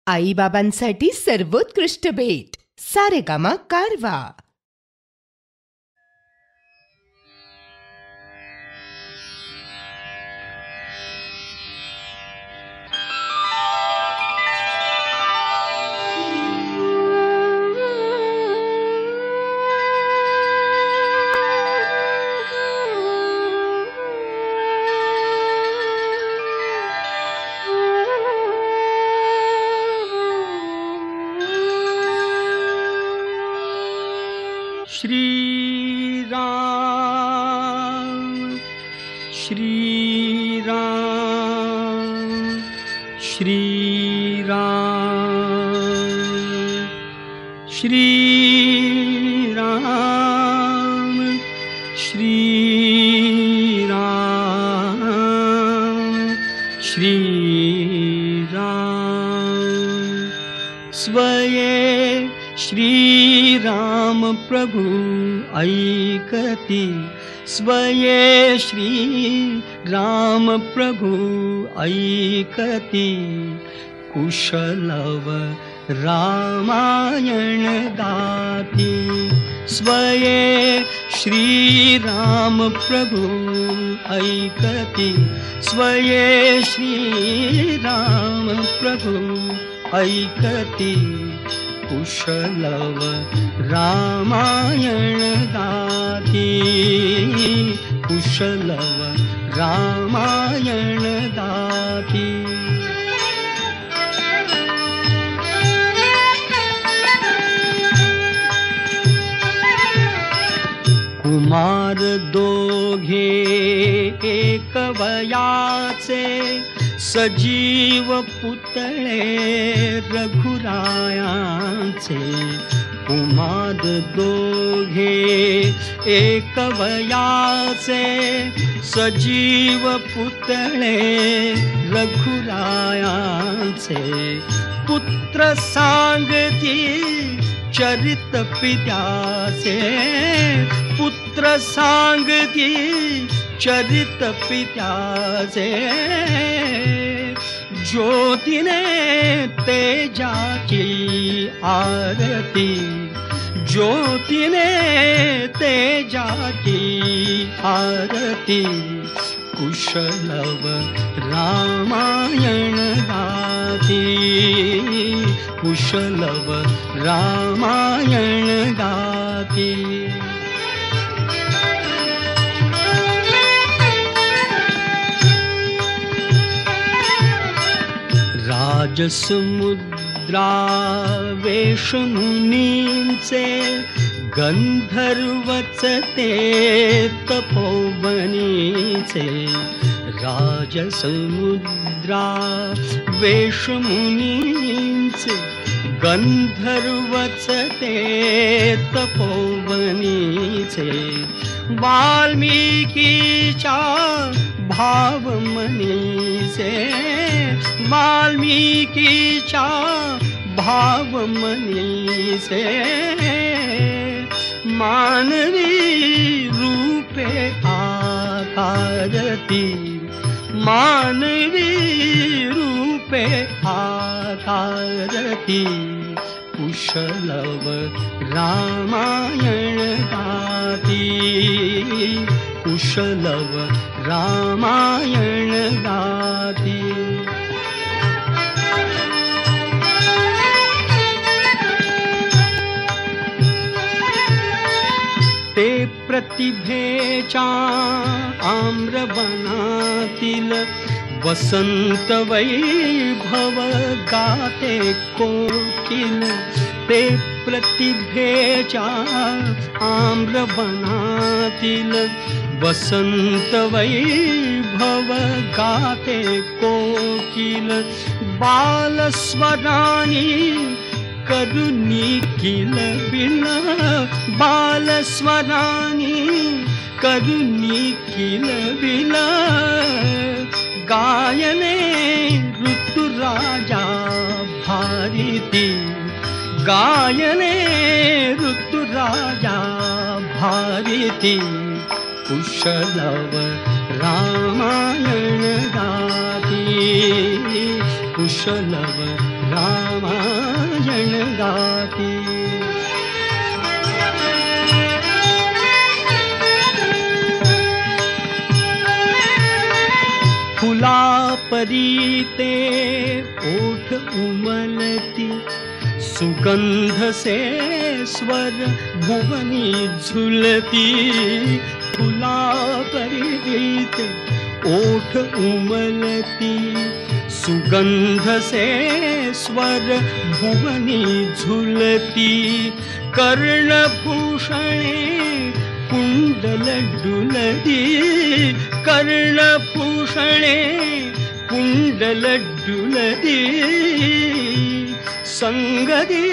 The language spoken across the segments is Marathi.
आईबाबांसाठी सर्वोत्कृष्ट भेट सारेगामा कारवा. श्री राम श्री राम श्री राम श्री राम श्री राम श्री राम. स्वये श्री राम प्रभु ऐकती, स्वये श्री राम प्रभु ऐकती. कुशलव रामायण गाती, स्वये श्री राम प्रभु ऐकती, स्वये श्री राम प्रभु ऐकती. कुशलव रामायण गाती, कुशलव रामायण गाती. कुमार दोघे एक वयाचे, सजीव पुतळे रघुरायांचे. कुमार दोघे एक वयाचे, सजीव पुतळे रघुरायांचे. पुत्र सांगती चरित पित्याचे, पुत्र सांगती चरित पित्याचे. ज्योतीने तेजाची आरती, ज्योतीने तेजाची आरती. कुशलव रामायण गाती, कुशलव रामायण गाती. राजसमुद्रा वेशमुनींचे, गंधर्वच ते तपोवनीचे. राजसमुद्रा वेशमुनींचे, गंधर्वच ते तपोवनीचे. वाल्मिकीच्या भावमनीचे, वाल्मिकीच्या भावमनीचे. मानवी रूपे आकारती, मानवी रूपे आकारती. कुशलव रामायण गाती, कुशलव रामायण गाती. ते प्रतिभेच्या आम्रवनातील, वसंत वैभव गाते कोकिल. ते प्रतिभेच्या आम्रवनातील, वसंत वैभव गाते कोकिल. बालस्वरानी करुणी किलबिल, बालस्वरानी करुणी किलबिल. गायने ऋतुराजा भारती, गायने ऋतुराजा भारती. कुशलव रामायण गाती, कुशलव राम रामायण गाती. फुला परी ते ओठ उमलती, सुगंध से स्वर भुवनी झुलती. फुला परी ते ओठ उमलती, सुगंध से स्वर भुवनी झुलती. कर्णभूषणे कुंडल डुलती, कर्णभूषणे कुंडल डुलती. संगती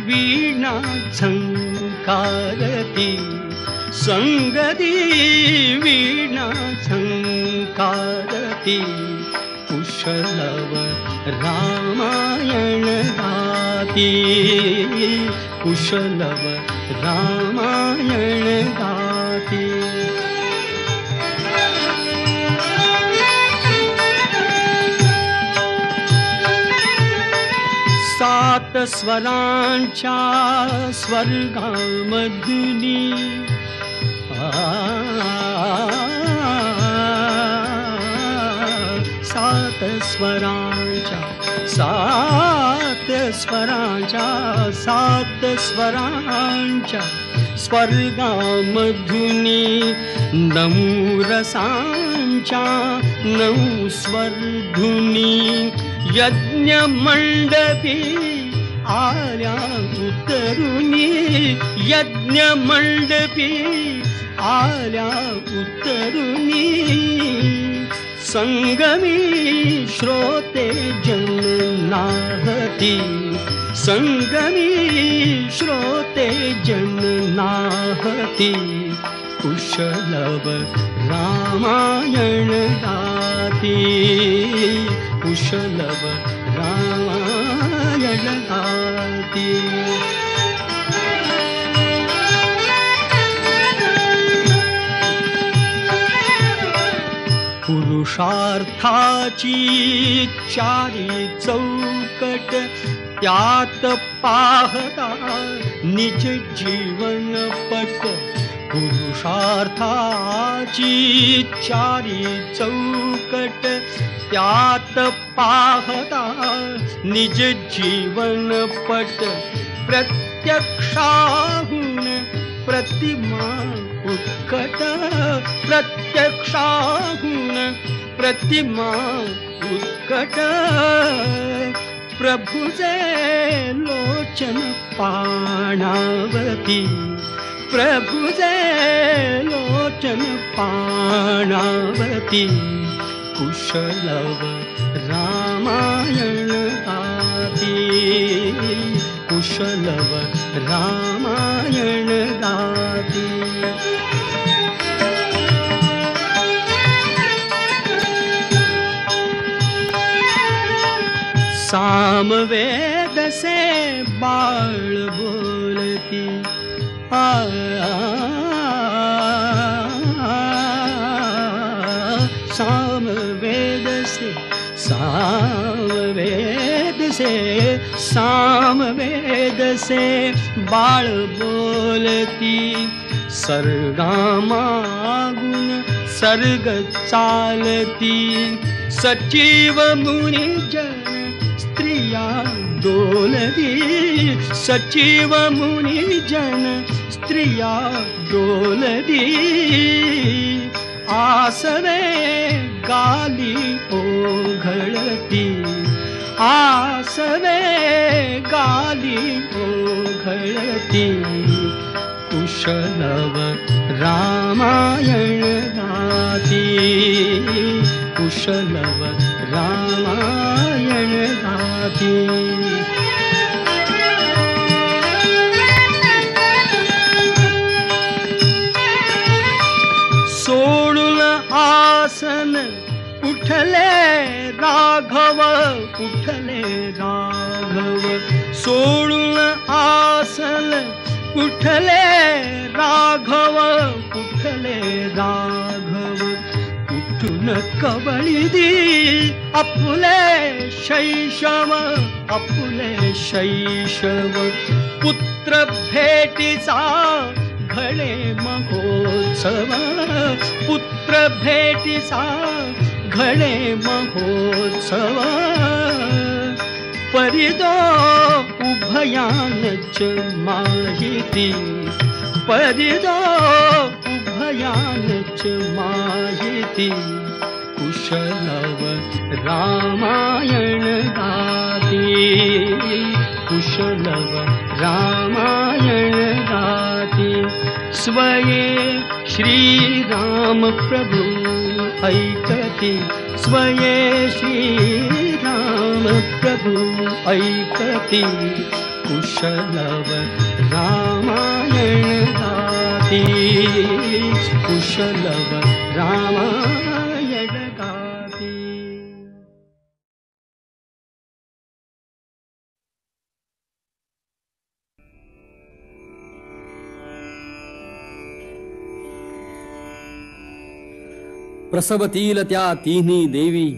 वीणा झंकारती, संगती वीणा झंकारती. कुशलव रामायण गाती, कुशलव रामायण गाती. सात स्वरांच्या स्वर्गामधुनी, सात स्वरांच्या, सात स्वरांच्या, सात स्वरांच्या स्वर्गामधुनी. नऊ रसांच्या नऊ स्वरधुनी. यज्ञ मंडपी आल्या उतरुनी, यज्ञ मंडपी आल्या उतरुनी. संगमी श्रोते जन नाहती, संगमी श्रोते जन नाहती. कुशलव रामायण गाती, कुशलव रामायण गाती. पुरुषार्थाची चारी चौकट, त्यात पाहता निज जीवन पट. पुरुषार्थाची चारी चौकट, त्यात पाहता निज जीवन पट. प्रत्यक्षाहून प्रतिमा उत्कट, प्रत्यक्षाहून प्रतिमा उत्कट. प्रभुजे लोचन पाणावती, प्रभुजे लोचन पाणावती. कुशलव रामायण गाती, कुशलव रामायण गाती. सामवेद से बाळ बोलती, सामवेद से, सामवेद से, सामवेद से बाळ बोलती. सर्गामागुन सर्ग चालती. सचिव मुनिजन स्त्रिया डोलती, सचिव मुनिजन स्त्रिया डोलती. आसवे गाली ओघळती, आसवे गाली ओघळती. कुशलव रामायण गाती, कुशलव रामायण गाती. सोडून आसन उठले राघव, उठले राघव. सोडून आसन उठले राघव, उठले राघव. उठून कवळी दी आपुले शैशव, आपुले शैशव पुत्र भेटीचा घडे महोत्सव पुत्र भेटीचा घडे महोत्सव परिदो उभयानच माहिती परिदो उभयानच माहिती कुशलव रामायण गाती कुशलव रामायण गाती स्वये श्रीराम प्रभु ऐकती स्वये श्रीराम प्रभु ऐकती कुशलव रामायण गाती कुशलव रामायण गाती. प्रसवतील त्या तिन्ही देवी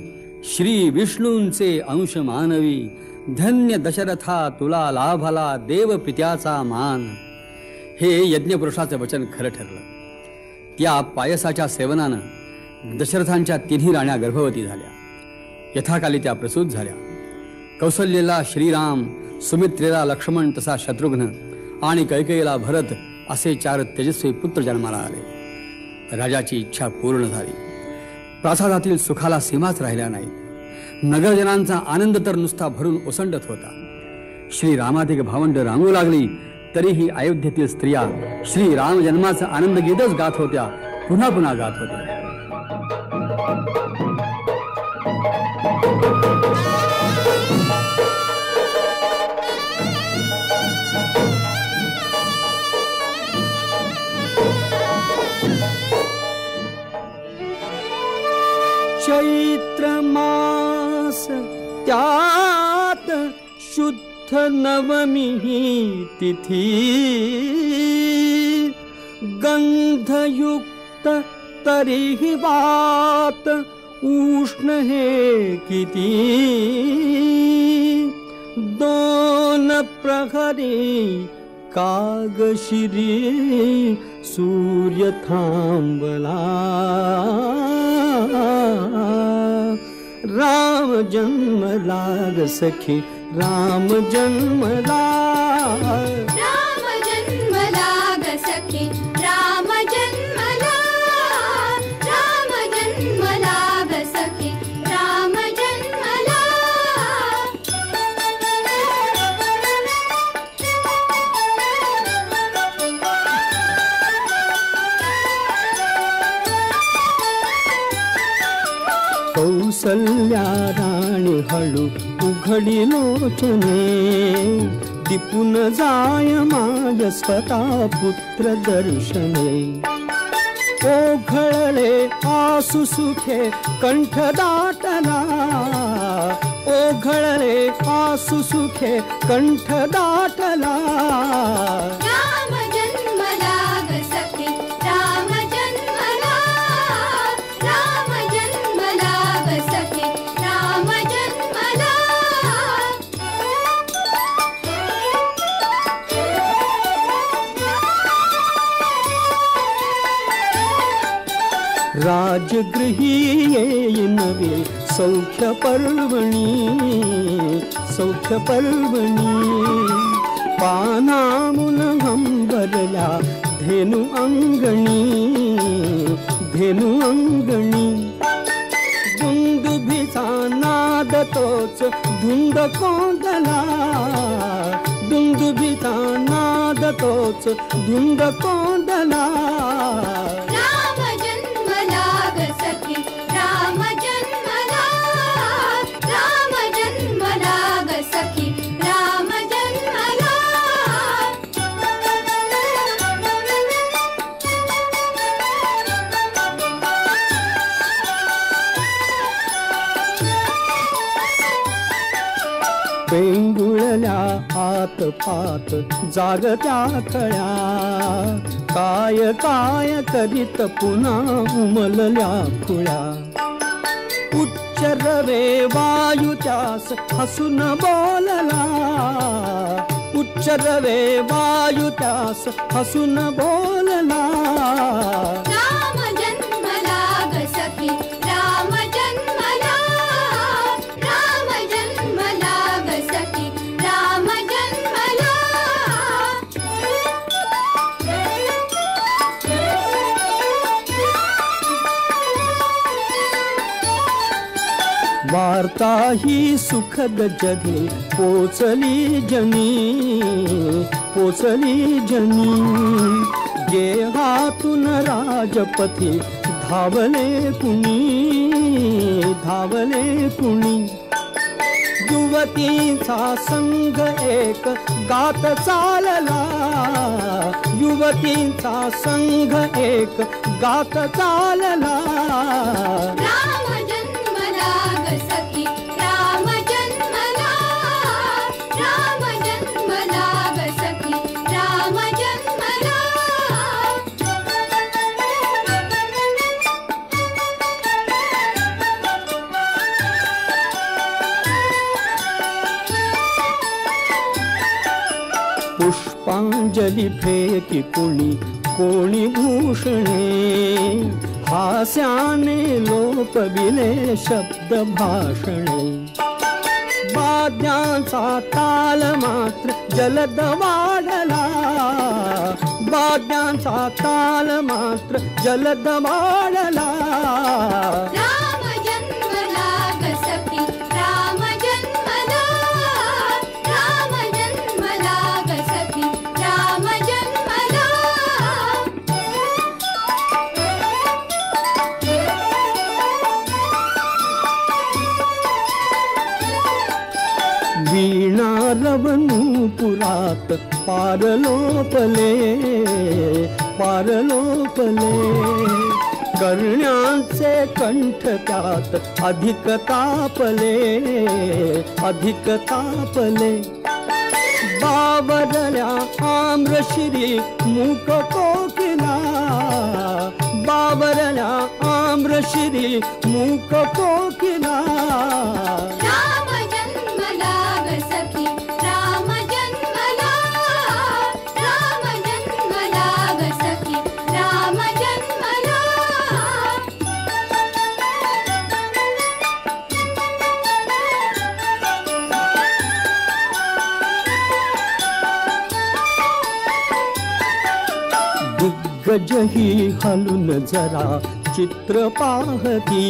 श्री विष्णूंचे अंश मानवी धन्य दशरथा तुला लाभला देव पित्याचा मान. हे यज्ञपुरुषाचे वचन खरं ठरलं. त्या पायसाच्या सेवनानं दशरथांच्या तिन्ही राण्या गर्भवती झाल्या. यथाकाली त्या प्रसूत झाल्या. कौसल्येला श्रीराम, सुमित्रेला लक्ष्मण तसा शत्रुघ्न आणि कैकेयीला भरत असे 4 तेजस्वी पुत्र जन्माला आले. राजाची इच्छा पूर्ण झाली. प्रासादातील सुखाला सीमाच राहिल्या नाहीत. नगरजनांचा आनंद तर नुसता भरून ओसंडत होता. श्रीरामाधिक भावंड रांगू लागली तरीही अयोध्येतील स्त्रिया श्रीराम जन्माचा आनंद गीतच गात होत्या, पुन्हा पुन्हा गात होत्या. चैत्र मास त्यात शुद्ध नवमी तिथी गंधयुक्त तरीही वात उष्ण हे किती. 2 प्रहरी कागशिरी सूर्य थांबला. राम जन्मला ग सखी राम जन्मला. राम जन्मला ग सखी राम जन्मला. राम जन्मला ग सखी राम जन्मला. कौसल्या राणी हळू उघडी लोचने दिपून जाय माझ स्वतः पुत्र दर्शने. ओघळले आसु सुखे कंठ दाटला. ओघळले आसु सुखे कंठ दाटला. राम जन्मला ग सखी राम जन्मला. राम जन्मला ग सखी राम जन्मला. राजगृही येईनवे सौख्य पर्वणी. सौख्य पर्वणी पानामुन हंबरल्या धेनु अंगणी. धेनु अंगणी दुंदुभीचा नाद तोच धुंद कोंदला. दुंदुभीचा नाद तोच धुंद कोंदला. राम जन्मला ग सखी राम जन्मला. राम जन्मला ग सखी राम जन्मला. पेंगुळल्या आत पात जागत्या थळ्या. काय काय करीत पुन्हा उमलल्या खुळ्या. उच्च रवे वायू त्यास हसून बोलला, उच्च रवे वायू त्यास हसून बोलला. राम जन्मला ग सखी, राम जन्मला, राम जन्मला ग सखी, राम जन्मला. वार्ता ही सुखद जगी पोचली जनी, पोचली जनी. गेहातून राजपथी धावले कुणी, धावले कुणी. युवतीचा संघ एक गात चालला, युवतीचा संघ एक गात चालला. राम जन्मला ग सखी, राम जन्मला, राम जन्मला ग सखी, राम जन्मला. पुष्पांजली फेकी कुणी कोणी भूषणे, हास्याने लोकविले शब्द भाषणे. वाद्यांचा ताल मात्र जलद वाढला, वाद्यांचा ताल मात्र जलद वाढला. राम जन्मला ग सखी, राम जन्मला, राम जन्मला ग सखी, राम जन्मला. वीणा रवनु पुरात पारलोपले, पारलोपले. करण्याचे कंठ त्यात अधिक तापले, अधिक तापले. बावरल्या आम्रशिरी मूक कोकिला, बावरल्या आम्रशिरी मूक कोकिला. राम जन्मला ग सखी, राम जन्मला, राम जन्मला ग सखी, राम जन्मला. दिग्गज ही हलून जरा चित्र पाहती,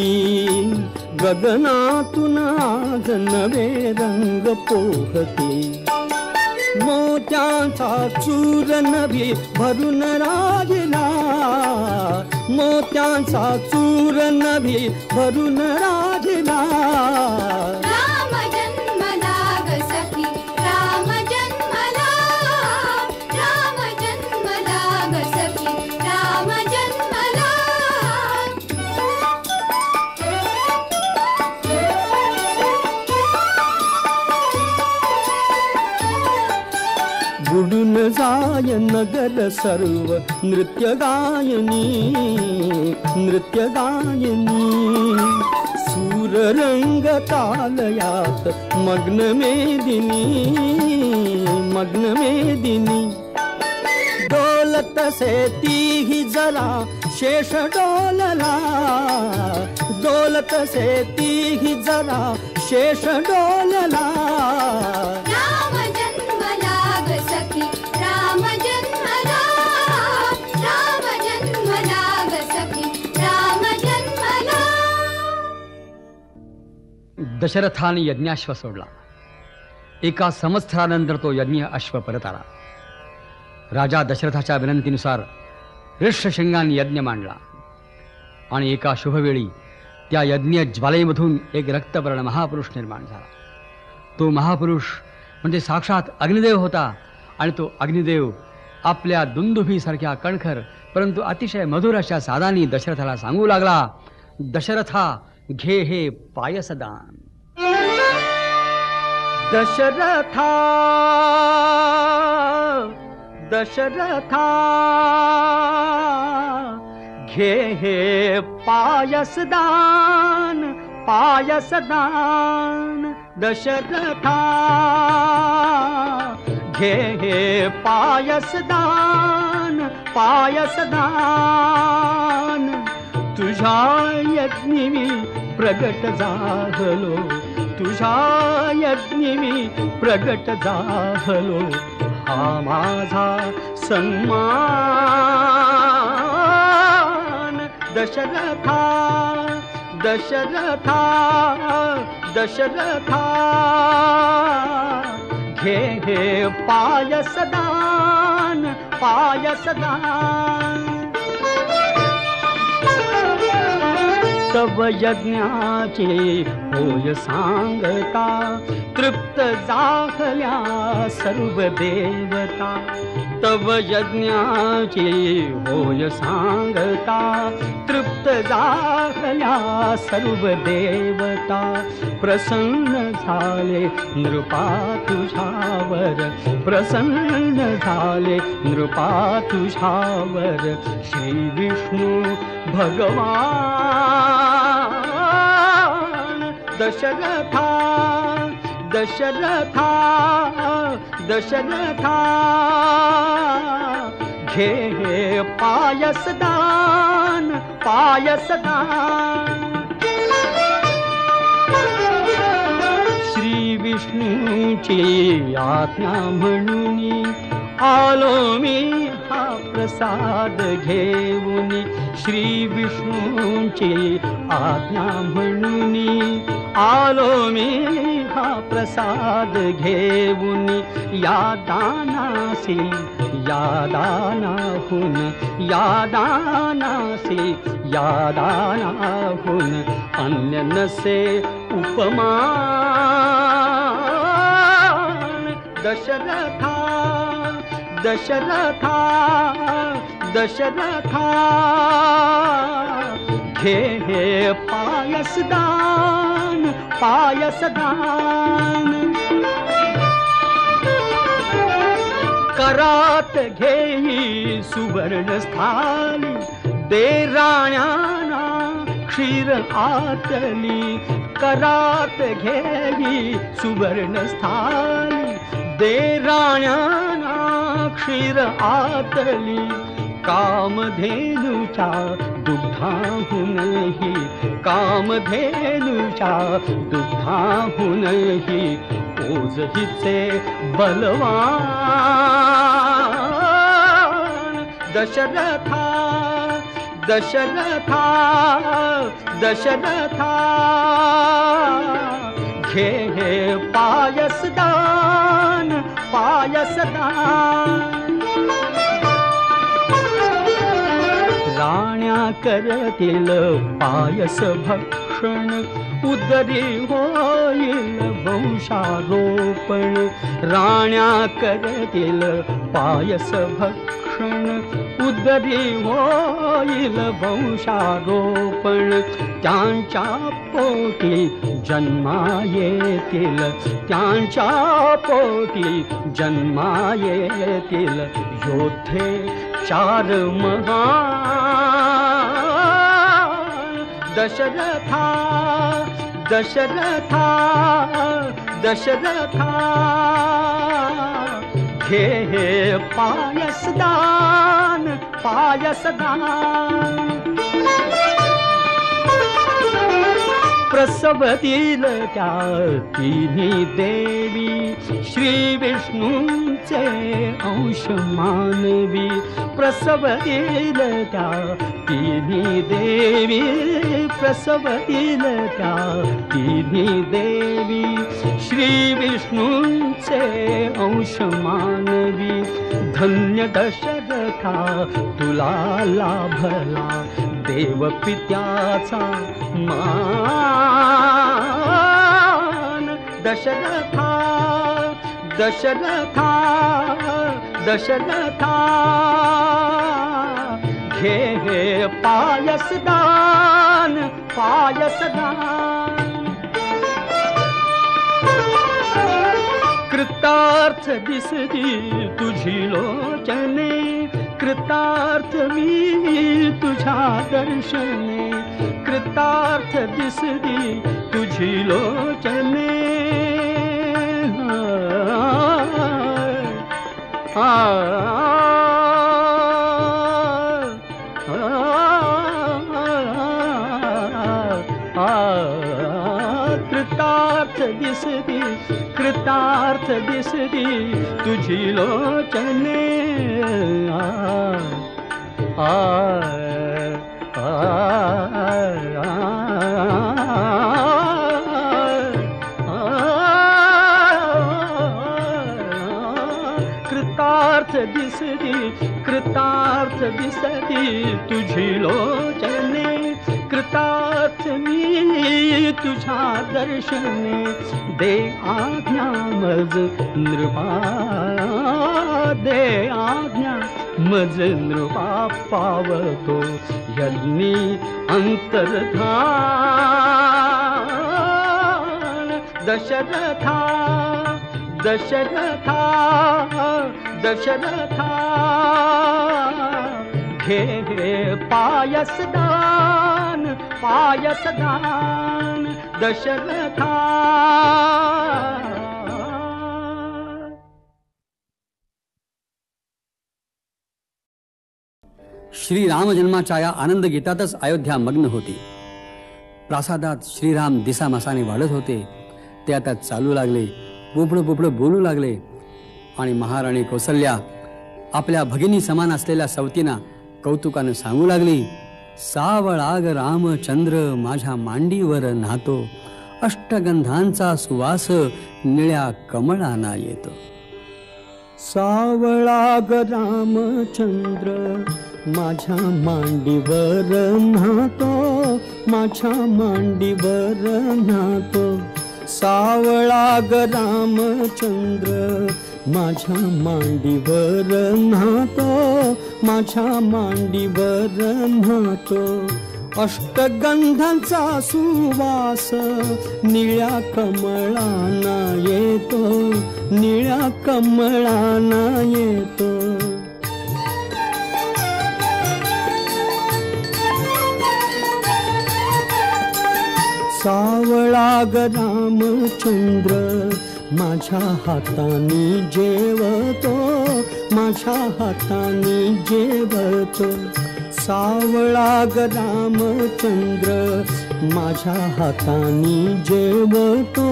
गगनातून आज नवे रंग पोहती. मोत्यांचा चूर नभी भरून राहिला, मोत्यांचा चूर नभी भरून राहिला. राम जन्मला ग सखी, राम जन्मला, राम जन्मला ग सखी, राम जन्मला. बुडून जाय नगर सर्व नृत्य गायनी, नृत्य गायनी. सूर रंग तालयात मग्न मेदिनी, मग्न मेदिनी. डोलत से तीही जरा शेष डोलला, डोलत से तीही जरा शेष डोलला. राम जन्मला ग सखी, राम जन्मला, राम जन्मला ग सखी, राम जन्मला. दशरथाने यज्ञाश्व सोडला. एका संवत्सरानंतर तो यज्ञ अश्व परत आला. राजा दशरथाच्या विनंतीनुसार ऋष्यशृंगाने यज्ञ मांडला आणि एका शुभवेळी त्या यज्ञ ज्वालेमधून एक रक्तवर्ण महापुरुष निर्माण झाला. तो महापुरुष म्हणजे साक्षात अग्निदेव होता आणि तो अग्निदेव आपल्या दुंदुभीसारख्या कणखर परंतु अतिशय मधुर अशा सादानी दशरथाला सांगू लागला, दशरथा घे हे पायसदान. दशरथा, दशरथा घे हे पायसदान, पायसदान दशरथा घे हे पायसदान पायसदान तुझ्या यज्ञी मी प्रगट झालो तुझ्या यज्ञी मी प्रगट झालो हा माझा सन्मान दशरथा दशरथा दशरथा घे हे पायसदान पायसदान तव यज्ञाचे होय सांगता तृप्त झाल्या सर्व देवता तव यज्ञाचे होय सांगता तृप्त झाल्या सर्व देवता प्रसन्न झाले नृपा तुझ्यावर प्रसन्न झाले नृपा तुझ्यावर श्री विष्णू भगवान दशरथा दशरथा दशरथा घे हे पायसदान पायसदान श्री विष्णूची आज्ञा म्हणून आलो मी हा प्रसाद घेऊन श्री विष्णूची आज्ञा म्हणून आलो मी हा प्रसाद घेऊन या दानासी या दानाहून या दानासी या दानाहून अन्य नसे उपमान दशरथा दशरथा दशरथा घे हे पायसदान पायसदान करात घेई सुवर्ण स्थाली दे राण्याना क्षीर आतली करात घेई सुवर्ण स्थाली दे राण्याना क्षीर आतली कामधेनुच्या दुग्धाहूनही कामधेनुच्या दुग्धाहूनही ओज हिचे बलवान दशरथा दशरथा दशरथा घे हे पायसदान पायसदान राण्या करतील पायस भक्षण उदरी होईल वंशारोपण राण्या करतील पायस भक्षण उदरी होईल वंशारोपण त्यांच्या पोटी जन्मा येतील त्यांच्या पोटी जन्मा येतील योद्धे चार महान दशरथा दशरथा दशरथा घे हे पायसदान पायसदान प्रसवतील त्या तिन्ही देवी श्री विष्णूंचे अंश मानवी प्रसवतील त्या तिन्ही देवी प्रसवतील त्या तिन्ही देवी श्री विष्णूंचे अंश मानवी धन्य दशरथा तुला लाभला देव पित्याचा मान दशरथा दशरथा दशरथा घे हे पायसदान पायसदान कृतार्थ दिसती तुझी लोचने कृतार्थ मी तुझ्या दर्शने कृतार्थ दिसली तुझी लोचने कृतार्थ दिसली तुझी लोचने कृतार्थ दिसली तुझी लोचने कृतार्थ मी तुझ्या दर्शने दे आज्ञा मज नृपा दे आज्ञा मज नृपा पावतो यज्ञी अंतर्धान दशरथा घे पायसदान दशरथा. श्री रामजन्माच्या या आनंद गीतातच अयोध्या मग्न होती. प्रासादात श्रीराम दिसामासाने वाढत होते. ते आता चालू लागले, पोपडं बोलू लागले आणि महाराणी कौसल्या आपल्या भगिनी समान असलेल्या सवतींना कौतुकानं सांगू लागली, सावळाग रामचंद्र माझ्या मांडीवर नातो, अष्टगंधांचा सुवास निळ्या कमळाना येतो. सावळाग रामचंद्र माझ्या मांडीवर नातो, माझ्या मांडीवर नातो. सावळाग रामचंद्र माझ्या मांडीवर नातो, माझ्या मांडीवर नातो. अष्टगंधांचा सुवास निळ्या कमळाना येतो, निळ्या कमळाना येतो. सावळाग रामचंद्र माझ्या हाताने जेवतो, माझ्या हाताने जेवतो. सावळाग रामचंद्र माझ्या हाताने जेवतो,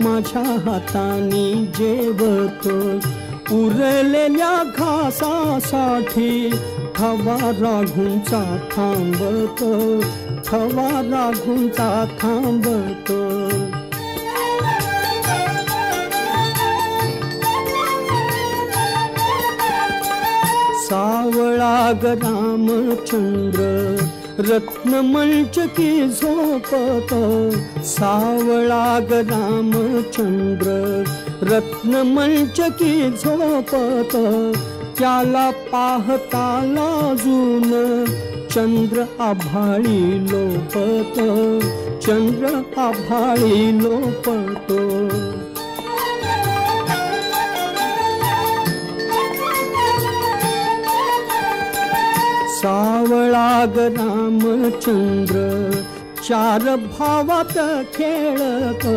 माझ्या हाताने जेवतो. उरलेल्या घासासाठी थवा राघूंचा थांबतो, थवा राघूंचा थांबतो. सावळाग रामचंद्र रत्नमंचकी झोपतो. सावळाग रामचंद्र रत्नमंचकी झोपतो. त्याला पाहता लाजून चंद्र आभाळी लोपतो, चंद्र आभाळी लोपतो. सावळाग रामचंद्र चार भावात खेळतो.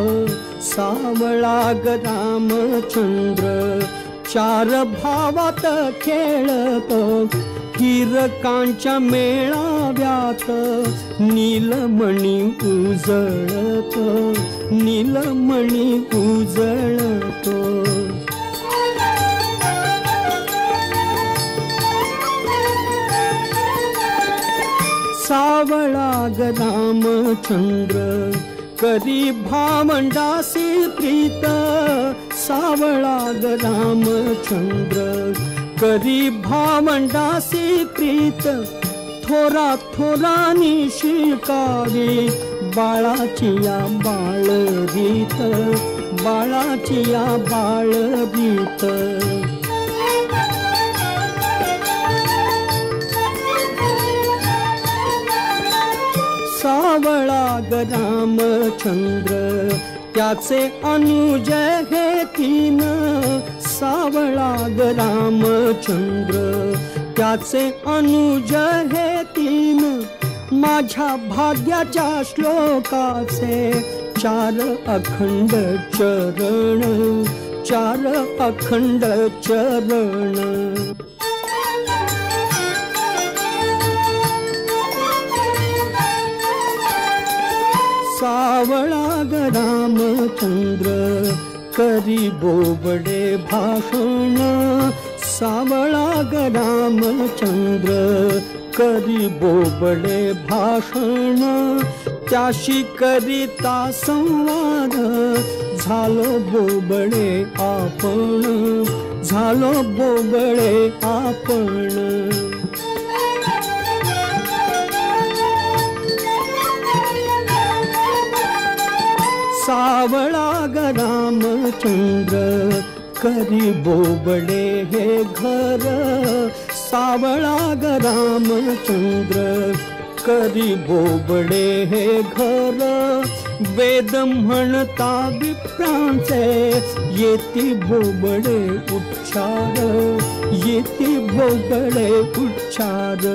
सावळाग रामचंद्र चार भावात खेळतो. हीरकांच्या मेळाव्यात नीलमणी उजळतो, नीलमणी उजळतो. सावळाग रामचंद्र करी भावंडासी प्रीत. सावळाग रामचंद्र करी भावंडासी प्रीत. थोरा थोरानी शिकावी बाळाची या बाळगीत, बाळाची या बाळगीत. सावळाग रामचंद्र त्याचे अनुज हे तीन. सावळाग रामचंद्र त्याचे अनुज हे तीन. माझ्या भाग्याच्या श्लोकाचे 4 अखंड चरण, 4 अखंड चरण. सावळा ग रामचंद्र करी बोबडे भाषण, सावळा ग रामचंद्र करी बोबडे भाषण. त्याशी करिता संवाद झालो बोबडे आपण, झालो बोबडे आपण. सावळा ग रामचंद्र करी बोबडे हे घर, सावळा ग रामचंद्र करी बोबडे हे घर. वेद म्हणता विप्रांचे येती बोबडे उच्चार, येती बोबडे उच्चार.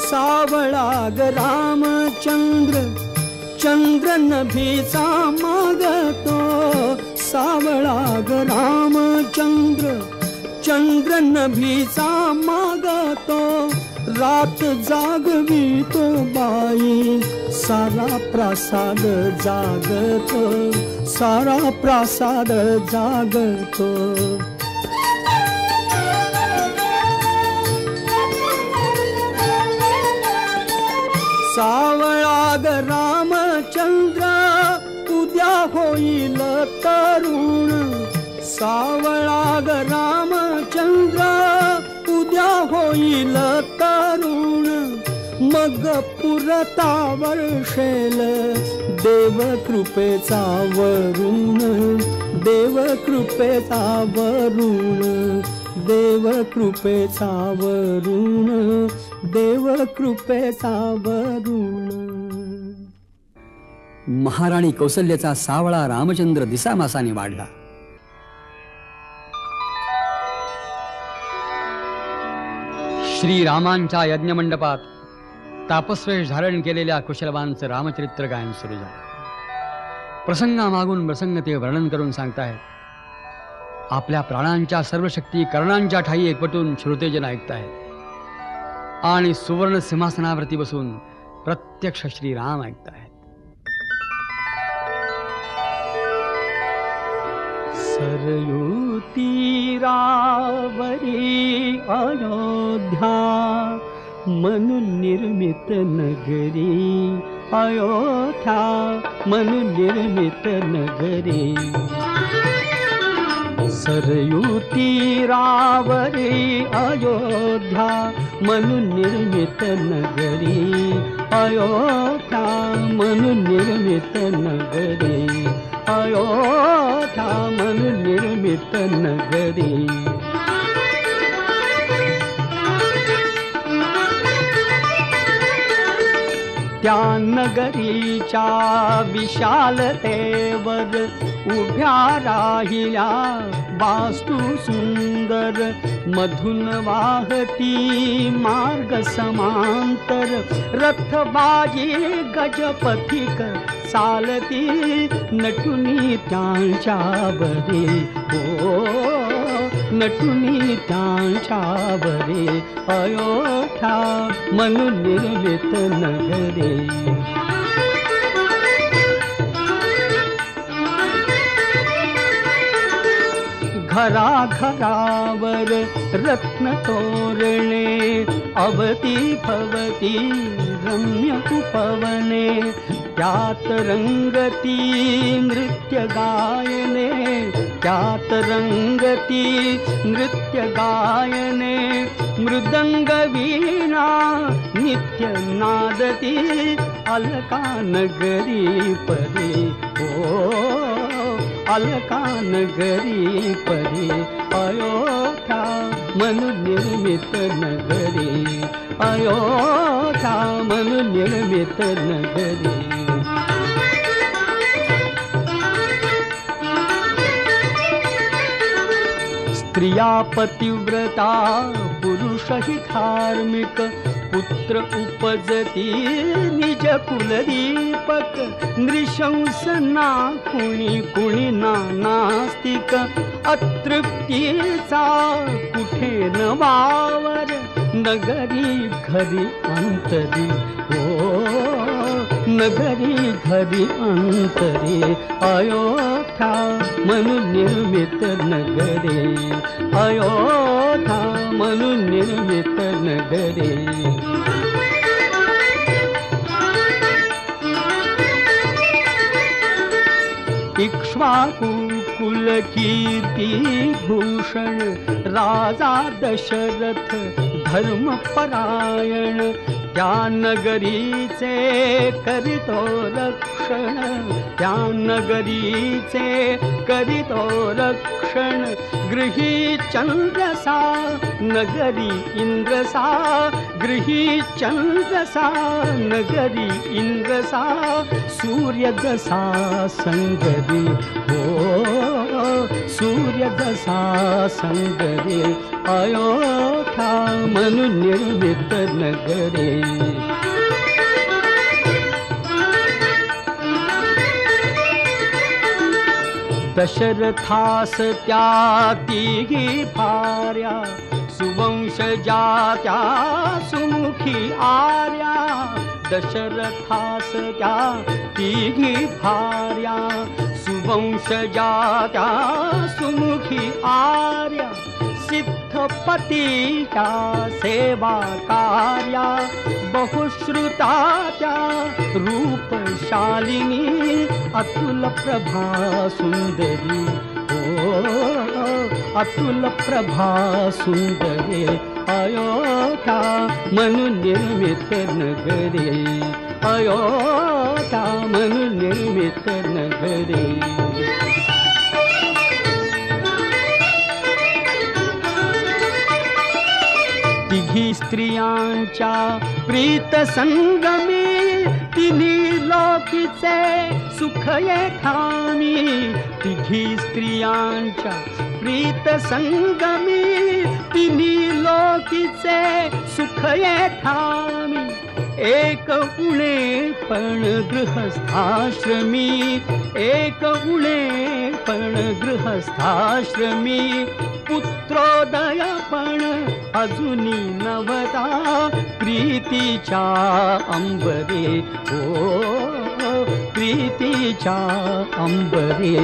सावळा ग रामचंद्र चंद्र नभीचा मागतो, सावळा ग रामचंद्र चंद्र नभीचा मागतो. रात जागवितो बाई सारा प्रासाद जागतो, सारा प्रासाद जागतो. सावळा ग रामचंद्र उद्या होईल तरुण, सावळा ग रामचंद्र उद्या होईल तरुण. मग पुरता वर्षेल देव कृपेचा वरुण, देव कृपेचा वरुण, देव कृपेचा वरुण, देव कृपेचा वरुण. महाराणी कौसल्याचा सावळा रामचंद्र दिसामासाने वाढला. श्रीरामांच्या यज्ञमंडपात तापस्वेश धारण केलेल्या कुशलवांचं रामचरित्र गायन सुरू झालं. प्रसंगामागून प्रसंग ते वर्णन करून सांगतायत. आपल्या प्राणांच्या सर्व शक्ती कर्णांच्या ठाई एकवटून श्रोतेजन ऐकतायत आणि सुवर्ण सिंहासनावरती बसून प्रत्यक्ष श्रीराम ऐकतायत. सरयू तीरावरी अयोध्या मनु निर्मित नगरी, अयोध्या मनु निर्मित नगरी. सरयू तीरावरी अयोध्या मनु निर्मित नगरी, अयोध्या मनु निर्मित नगरी, अयोध्या मनु निर्मित नगरी. त्या नगरीच्या विशालतेवर उभ्या राहिल्या वास्तू सुंदर, मधुन वाहती मार्ग समांतर. रथबाजी गजपथिक चालती नटुनी त्यांच्या बरे, हो नटुनी त्यांच्या बरे. अयोध्या मनु निर्मित नगरी. घराघरावर रत्न तोरणे अवती भवती रम्य उपवने. त्यात रंगती नृत्य गायने, त्यात रंगती नृत्य गायने. मृदंग वीणा नित्य नादती अलका नगरी परी, ओ अलका नगरी परी. अयोध्या मनु निर्मित नगरी, अयोध्या मनु निर्मित नगरी. स्त्रिया पतिव्रता पुरुषही धार्मिक पुत्र उपजती निज कुलदीपक नृशंस ना कुणी ना नास्तिक अतृप्तीचा कुठे न वावर नगरी घरी अंतरी नगरी घरी अंतरी अयोध्या म्हणून निर्मित नगरे अयोध्या म्हणून निर्मित नगरे इक्ष्वाकु कुल कीर्ती भूषण राजा दशरथ धर्मपरायण त्या नगरीचे करितो रक्षण त्या नगरीचे करितो रक्षण गृही चंद्रसा नगरी इंद्रसा गृही चंद्रसा नगरी इंद्रसा सूर्य जसा संगरी सूर्य जसा संगरी अयोध्या म्हणून निर्मित नगरे दशरथास त्या तिघी भार्या सुवंशजा त्या सुमुखी आर्या दशरथास त्या तिघी भार्या सुवंशजा त्या सुमुखी आर्या सिद्धपतीच्या सेवा कार्या बहुश्रुता त्या रूपशालिनी अतुल प्रभा सुंदरी अतुल प्रभा सुंदरी अयोध्या म्हणून निर्मित नगरे अयोध्या म्हणून निर्मित नगरे तिघी स्त्रियांच्या प्रीत संगमी तिन्ही लोकीचे सुख येथामी तिघी स्त्रियांच्या प्रीत संगमी तिन्ही लोकीचे सुख येथामी एक उणे पण गृहस्थाश्रमी एक उणे पण गृहस्थाश्रमी पुत्रोदय पण अजुनी नवता प्रीतीच्या अंबरे प्रीतीच्या अंबरे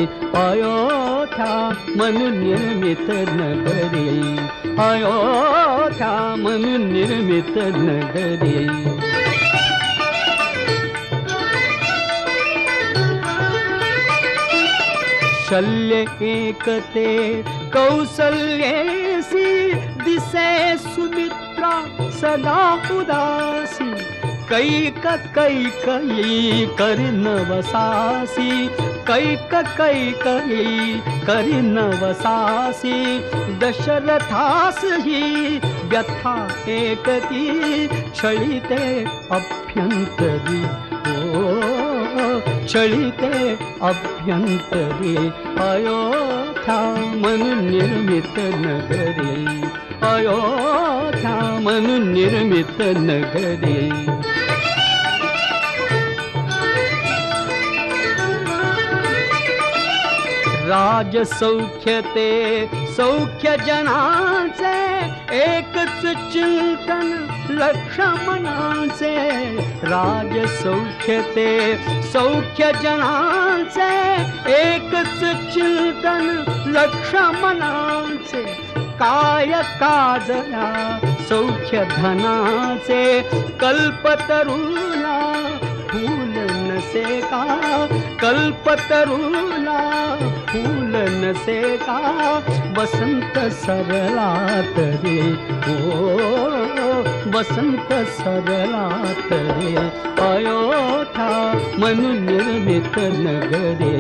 अयोध्या म्हणून निर्मित नगरे अयोध्या म्हणून निर्मित नगरे शल्य एकते कौसल्येसी दिसे सुमित्रा सदा उदासी कैक कैकयी करिनवसासी कैक कैकयी करिनवसासी दशरथास ही व्यथा एकती छळिते अभ्यंतरी छळिते अभ्यंतरी अयोध्या म्हणून निर्मित नगरे अयोध्या म्हणून निर्मित नगरे राजसौख्यते सौख्य जनाचे एकच चिंतन लक्ष्मणाचे राजसौख्यते सौख्य जनाचे एकच चिंतन लक्ष्मणाचे काय काजया सौख्य धनाचे कल्पतरुला फूल नसे का कल्पतरुला फूल नसे का वसंत सरला तरे वसंत सरला तरे अयोध्या म्हणून निर्मित नगरे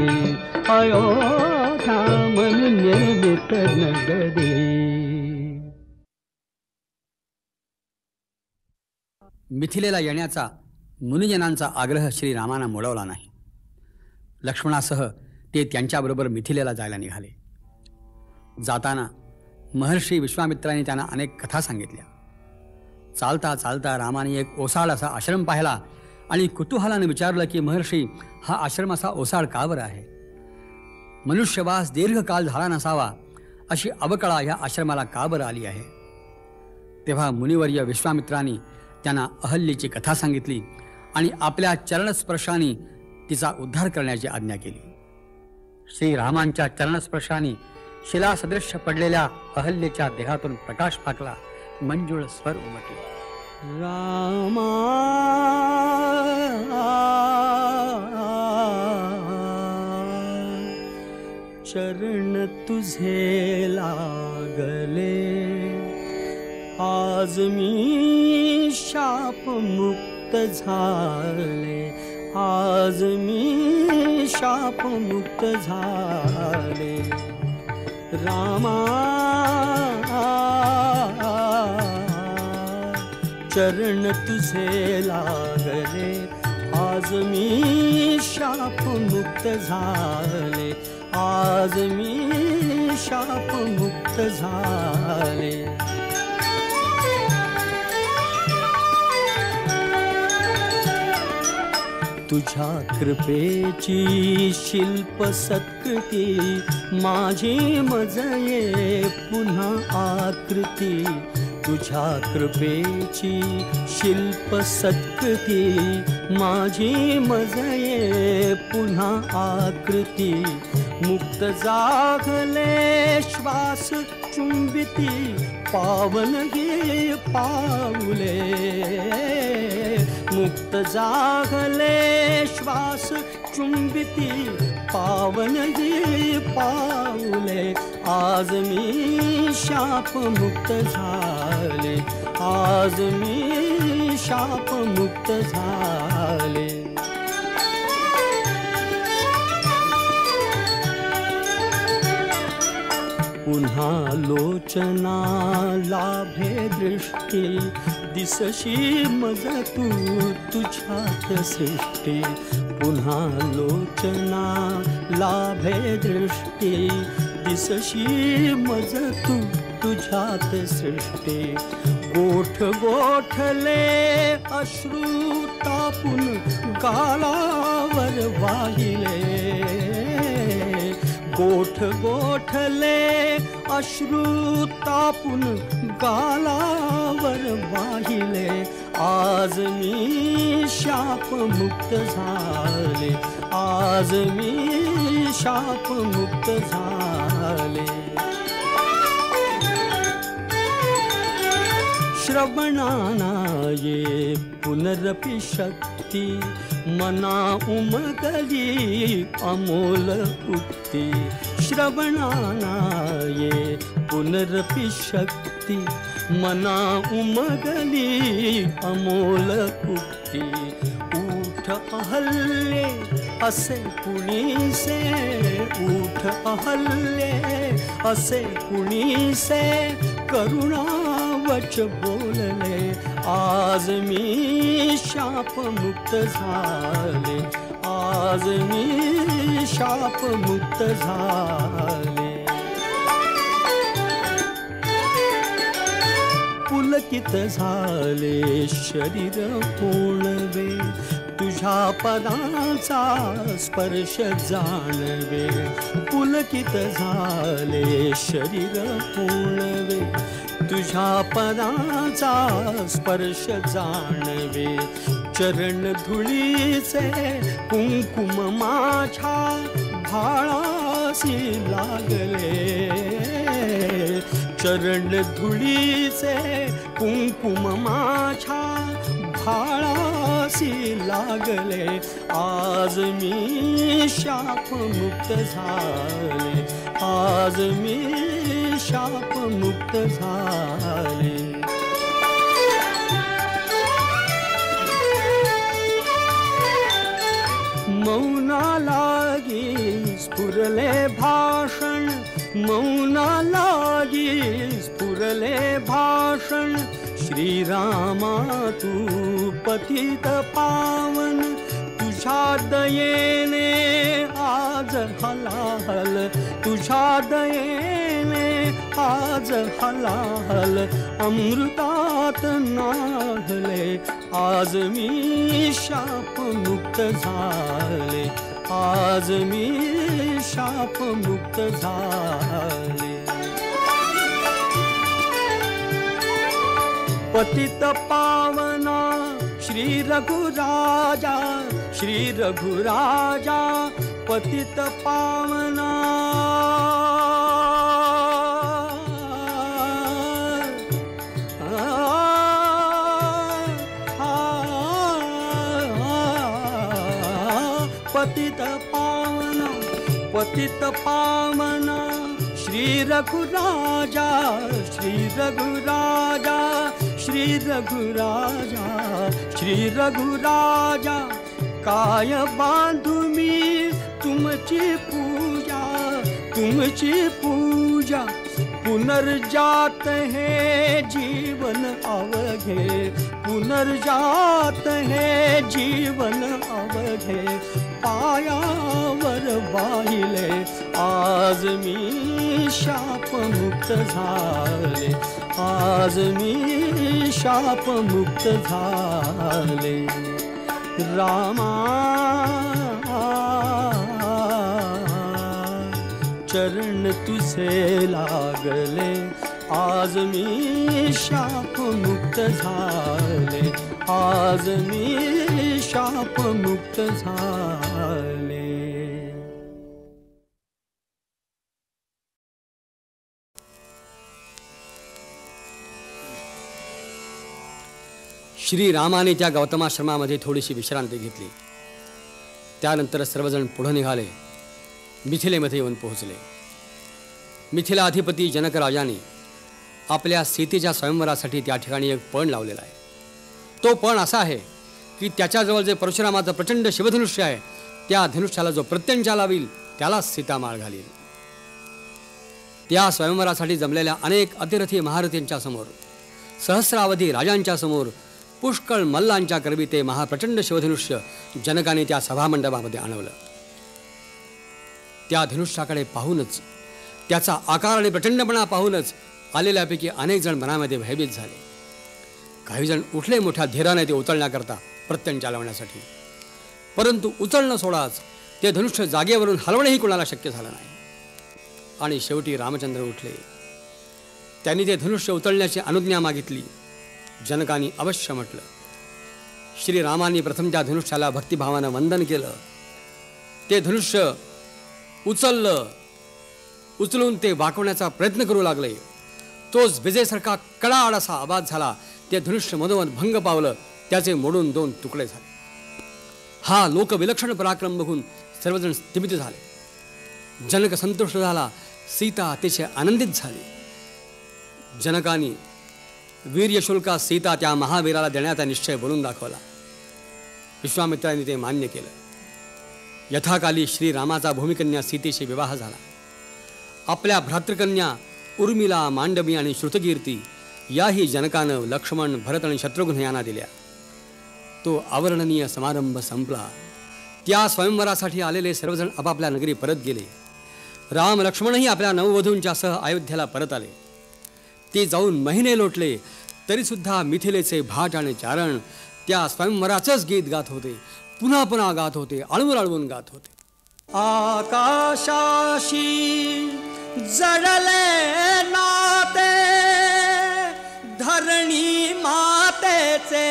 अयोध्या म्हणून निर्मित नगरे मिथिलेला येण्याचा मुनिजनांचा आग्रह श्रीरामांना मोडवला नाही. लक्ष्मणासह ते त्यांच्याबरोबर मिथिलेला जायला निघाले. जाताना महर्षी विश्वामित्रांनी त्यांना अनेक कथा सांगितल्या. चालता चालता रामाने एक ओसाड असा आश्रम पाहिला आणि कुतूहलाने विचारलं की महर्षी, हा आश्रम असा ओसाड का बरं आहे? मनुष्यवास दीर्घकाल झाला नसावा अशी अवकळा या आश्रमाला का बरं आली आहे? तेव्हा मुनिवर्य विश्वामित्रांनी त्यांना अहल्येची कथा सांगितली आणि आपल्या चरणस्पर्शाने तिचा उद्धार करण्याची आज्ञा केली. श्रीरामांच्या चरणस्पर्शाने शिलासदृश्य पडलेल्या अहल्येच्या देहातून प्रकाश फाकला, मंजुळ स्वर उमटले. रामा चरण तुझे लागले, आज मी शाप मुक्त झाले, आज मी शाप मुक्त झाले. रामा चरण तुझे लागले, आज मी शाप मुक्त झाले, आज मी शाप मुक्त झाले. तुझ्या कृपेची शिल्प सत्कृती, माझी मजये पुन्हा आकृती. तुझ्या कृपेची शिल्प सत्कृती, माझी मजये पुन्हा आकृती. मुक्त जागले श्वास चुंबिती, पावन हे पाऊले. मुक्त जागले श्वास चुंबिती, पावन हे पाऊले. आज मी शाप मुक्त झाले, आज मी शाप मुक्त झाले. पुन्हा लोचना लाभे दृष्टी, दिसशी मज तू तुझ्यात सृष्टी. पुन्हा लोचना लाभे दृष्टी, दिसशी मज तू तुझ्यात सृष्टी. गोठ गोठले अश्रू तापून गालावर वाहिले, गोठ गोठले अश्रू तापून गालावर वाहिले. आज मी शाप मुक्त झाले, आज मी शाप मुक्त झाले. श्रवणाना ये पुनरपि शक्ती, मना उमगली अमोल उक्ती. श्रवणाना ये पुनरपि शक्ती, मना उमगली अमोल उक्ती. उठ अहल्ये असे कुणीसे, उठ अहल्ये असे कुणीसे, करुणा वच बोलले. आज मी शाप मुक्त झाले, आज मी शाप मुक्त झाले. पुलकित झाले शरीर पूर्णवे, तुझ्या पदाचा स्पर्श जाणवे. पुलकित झाले शरीर पूर्णवे, तुझ्या पदाचा स्पर्श जाणवे. चरण धुळीचे कुंकुम माझ्या भाळासी लागले, चरण धुळीचे कुंकुम माझ्या भाळासी लागले. आज मी शाप मुक्त झाले, आज मी शाप मुक्त झाले. मौना लागी स्फुरले भाषण, मौना लागी स्फुरले भाषण. श्रीरामा तू पतित पावन, तुझ्या दयेने आज हलाहल, तुझ्या दयेने आज हलाहल अमृतात नाहले. आज मी शापमुक्त झाले. आज मी शापमुक्त झाले. पतित पावना श्री रघुराजा. श्री रघुराजा पतित पावना. पतित पावना पतित पावना श्री रघुराजा. श्री रघुराजा श्री रघुराजा श्री रघुराजा. काय बांधू मी तुमची पूजा. तुमची पूजा. पुनर्जात हे जीवन अवघे. पुनर्जात हे जीवन अवघे. पायावर वाहिले आज मी शापमुक्त झाले. आज मी शापमुक्त झाले. रामा चरण तुझे लागले. आज मी शापमुक्त झाले. आज मी शापमुक्त झाले. श्रीरामाने त्या गौतमाश्रमामध्ये थोडीशी विश्रांती घेतली. त्यानंतर सर्वजण पुढे निघाले. मिथिलेमध्ये येऊन पोहोचले. मिथिला अधिपती जनक राजाने आपल्या सीतेच्या स्वयंवरासाठी त्या ठिकाणी एक पण लावलेला आहे. तो पण असा आहे की त्याच्याजवळ जे परशुरामाचं प्रचंड शिवधनुष्य आहे त्या धनुष्याला जो प्रत्यंचा लावील त्यालाच सीता माळ घालील. त्या स्वयंवरासाठी जमलेल्या अनेक अतिरथी महारथींच्या समोर, सहस्रावधी राजांच्या समोर पुष्कळ मल्लांच्या करवी ते महाप्रचंड शिवधनुष्य जनकाने त्या सभामंडपामध्ये आणवलं. त्या धनुष्याकडे पाहूनच, त्याचा आकार आणि प्रचंडपणा पाहूनच आलेल्यापैकी अनेक जण मनामध्ये भयभीत झाले. काही जण उठले मोठ्या धीराने ते उचलण्याकरता प्रत्यंचा लावण्यासाठी. परंतु उचलणं सोडाच ते धनुष्य जागेवरून हलवणंही कोणाला शक्य झालं नाही. आणि शेवटी रामचंद्र उठले. त्यांनी ते धनुष्य उचलण्याची अनुज्ञा मागितली. जनकाने अवश्य म्हटलं. श्रीरामांनी प्रथम त्या धनुष्याला भक्तिभावानं वंदन केलं. ते धनुष्य उचललं. उचलून ते वाकवण्याचा प्रयत्न करू लागले. तोच विजेसारखा कडाड असा आवाज झाला. ते धनुष्य मधोमध भंग पावलं. त्याचे मोडून 2 तुकडे झाले. हा लोकविलक्षण पराक्रम बघून सर्वजण स्तंभित झाले. जनक संतुष्ट झाला. सीता अतिशय आनंदित झाली. जनकाने वीर्यशुल्का सीता त्या महावीराला देण्याचा निश्चय बोलून दाखवला. विश्वामित्रांनी ते मान्य केलं. यथाकाली श्रीरामाचा भूमिकन्या सीतेशी विवाह झाला. आपल्या भ्रातृकन्या उर्मिला, मांडवी आणि श्रुतकीर्ती याही जनकानं लक्ष्मण, भरत आणि शत्रुघ्न यांना दिल्या. तो अवर्णनीय समारंभ संपला. त्या स्वयंवरासाठी आलेले सर्वजण आपापल्या नगरी परत गेले. राम लक्ष्मणही आपल्या नववधूंच्या सह अयोध्येला परत आले. ते जाऊन महिने लोटले तरीसुद्धा मिथिलेचे भाट आणि चारण त्या स्वयंवराचंच गीत गात होते. पुन्हा पुन्हा गात होते. आळवून आळवून गात होते. आकाशाशी जडले नाते धरणी मातेचे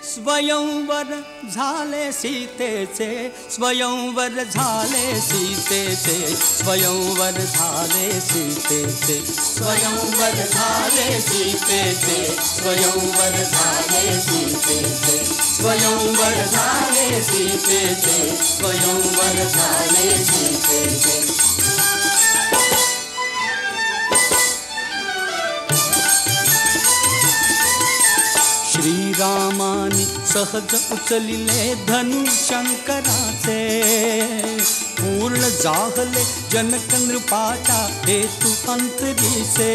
स्वयंवर झाले सीतेचे. स्वयंवर झाले सीतेचे. स्वयंवर झाले सीतेचे. स्वयंवर झाले सीतेचे. स्वयंवर झाले सीतेचे. स्वयंवर झाले सीतेचे. स्वयंवर झाले सीतेचे. श्रीरामानी सहज उचलिले धनुशंकराचे. पूर्ण जाहले जनक नृपाचा हेतू अंतरीचे.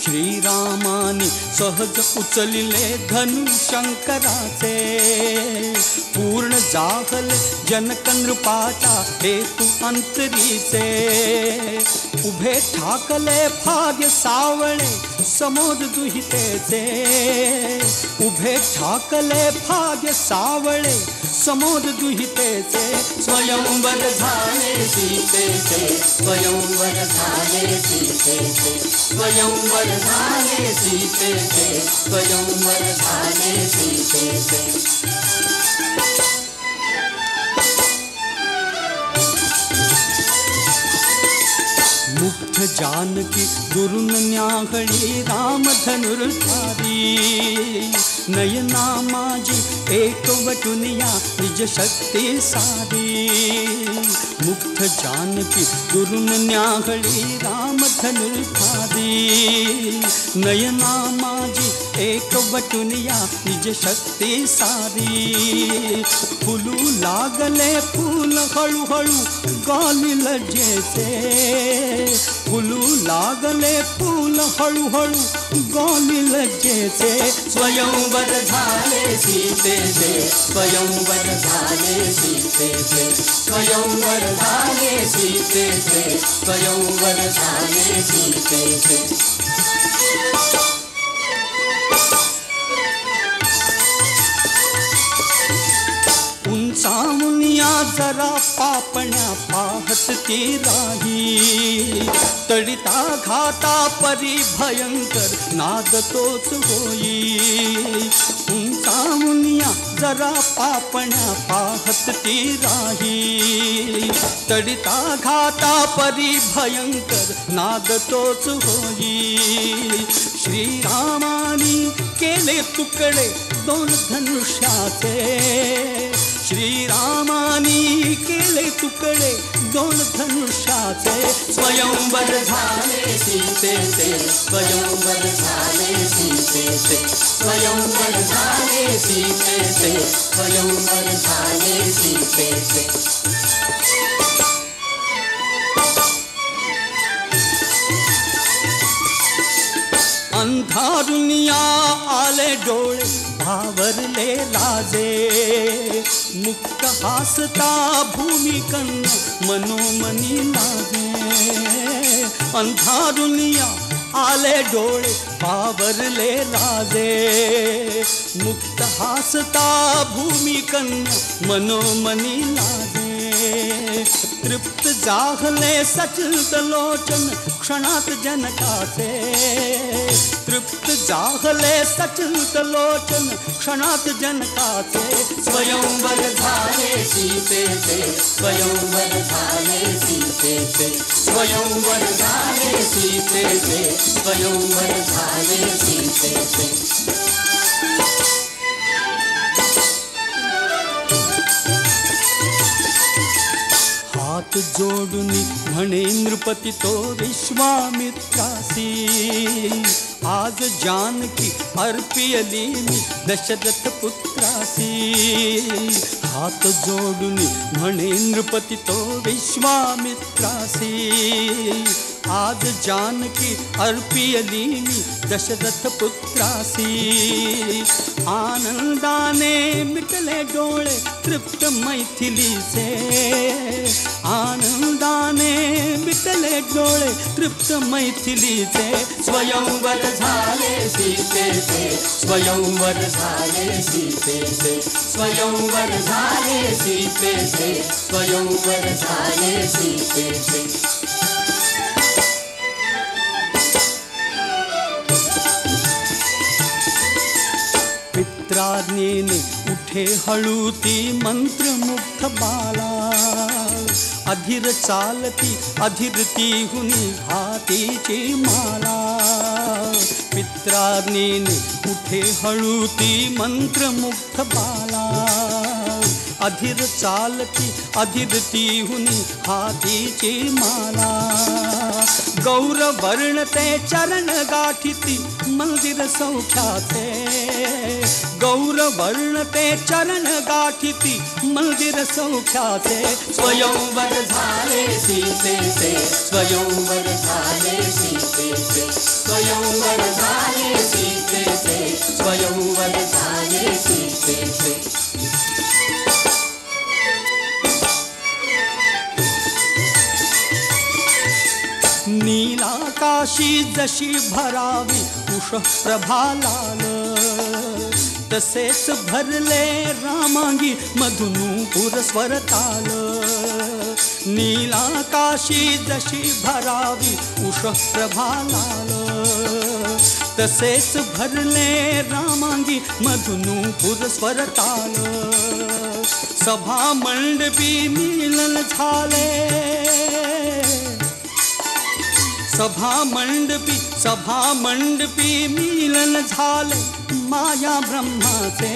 श्रीरामानी सहज उचलिले धनुशंकराचे पूर्ण जाहले जनक नृपाचा हेतू अंतरीचे उभे ठाकले भाग्य सावळे समोद दुहितेचे उभे ठाकले भाग्य सावळे समोद दुहितेचे स्वयंवर झाले सीतेचे स्वयंवर झाले सीतेचे स्वयंवर झाले सीतेचे स्वयंवर झाले सीतेचे मुग्ध जानकी दुरुन न्याहळी राम धनुर्धारी नयना माझी एकवटुनिया निज शक्ती सारी मुग्ध जानकी दुरुन न्याहळी राम धनुर्धारी नयना माझी एकवटुनिया निज शक्ती सारी फुलू लागले फूल हळूहळू गाली लज्जेचे फुलू लागले फूल हळूहळू गाली लज्जेचे स्वयंवर झाले सीतेचे स्वयंवर झाले सीतेचे स्वयंवर झाले सीतेचे स्वयंवर झाले सीतेचे उंचावूनिया जरा पापण्या पाहत ती राही तडिता घाता परी भयंकर नाद तोच होई उंचावूनिया जरा पापण्या पाहत ती राही तडिता घाता परी भयंकर नाद तोच होई श्रीरामानी केले तुकडे दोन धनुष्याचे श्रीरामानी केले तुकडे दोन धनुष्याचे स्वयंवर झाले सीतेचे स्वयंवर झाले सीतेचे स्वयंवर झाले सीतेचे स्वयंवर झाले सीतेचे अंधारुनिया आले डोळे भावरले लाजे मुक्त हासता भूमिकन मनोमनी लाजे अंधारुनिया आले डोळे भावरले लाजे मुक्त हासता भूमिकन मनोमनी लाजे तृप्त जाहले सचल लोचन क्षणात जनकाचे तृप्त जाहले सचल लोचन क्षणात जनकाचे स्वयंवर झाले सीतेचे स्वयंवर झाले सीतेचे स्वयंवर झाले सीतेचे स्वयंवर झाले सीतेचे हात जोडून म्हणे नृपती तो विश्वामित्रासी आज जानकी अर्पियली मी दशरथ पुत्रासी हात जोडून म्हणे नृपती तो विश्वामित्रासी आज जानकी अर्पियली मी दशरथ पुत्रासी आनंदाने मिटले डोळे तृप्त मैथिलीचे आनंदाने मिटले डोळे तृप्त मैथिलीचे स्वयंवर झाले सीतेचे स्वयंवर झाले सीतेचे स्वयंवर झाले सीतेचे स्वयंवर झाले सीतेचे पित्राज्ञेने उठे हळूती मंत्रमुग्ध बाला अधीर चालती अधीरती हुनी हातीची माला पित्राज्ञेने उठे हळूती मंत्रमुग्ध बाला अधीर चालती अधीरती हुनी हातीची माला गौरवर्ण ते चरण गाठिती मंदिर सौख्याचे गौरवर्ण ते चरण गाठिती मंदिर सौख्याचे स्वयंवर झाले सीतेचे स्वयंवर झाले सीतेचे स्वयंवर झाले सीतेचे स्वयंवर झाले सीतेचे नीलाकाशी जशी भरावी उष प्रभालाल तसेच भरले रामांगी मधुनूपुर स्वरताल नीलाकाशी जशी भरावी उष प्रभालाल तसेच भरले रामांगी मधुनूपुर स्वरताल सभा मंडपी मिलन झाले सभा मंडपी मिलन झाले माया ब्रह्माचे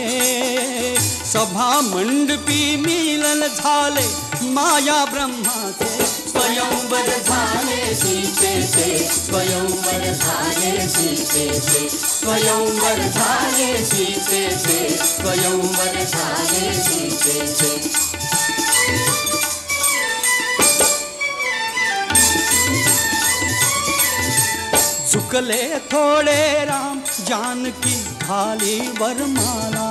सभा मंडपी मिलन झाले माया ब्रह्माचे स्वयंवर झाले सीतेचे स्वयंवर झाले सीतेचे स्वयंवर झाले सीतेचे स्वयंवर झाले सीतेचे झुकले थोडे राम जानकी घाली वरमाला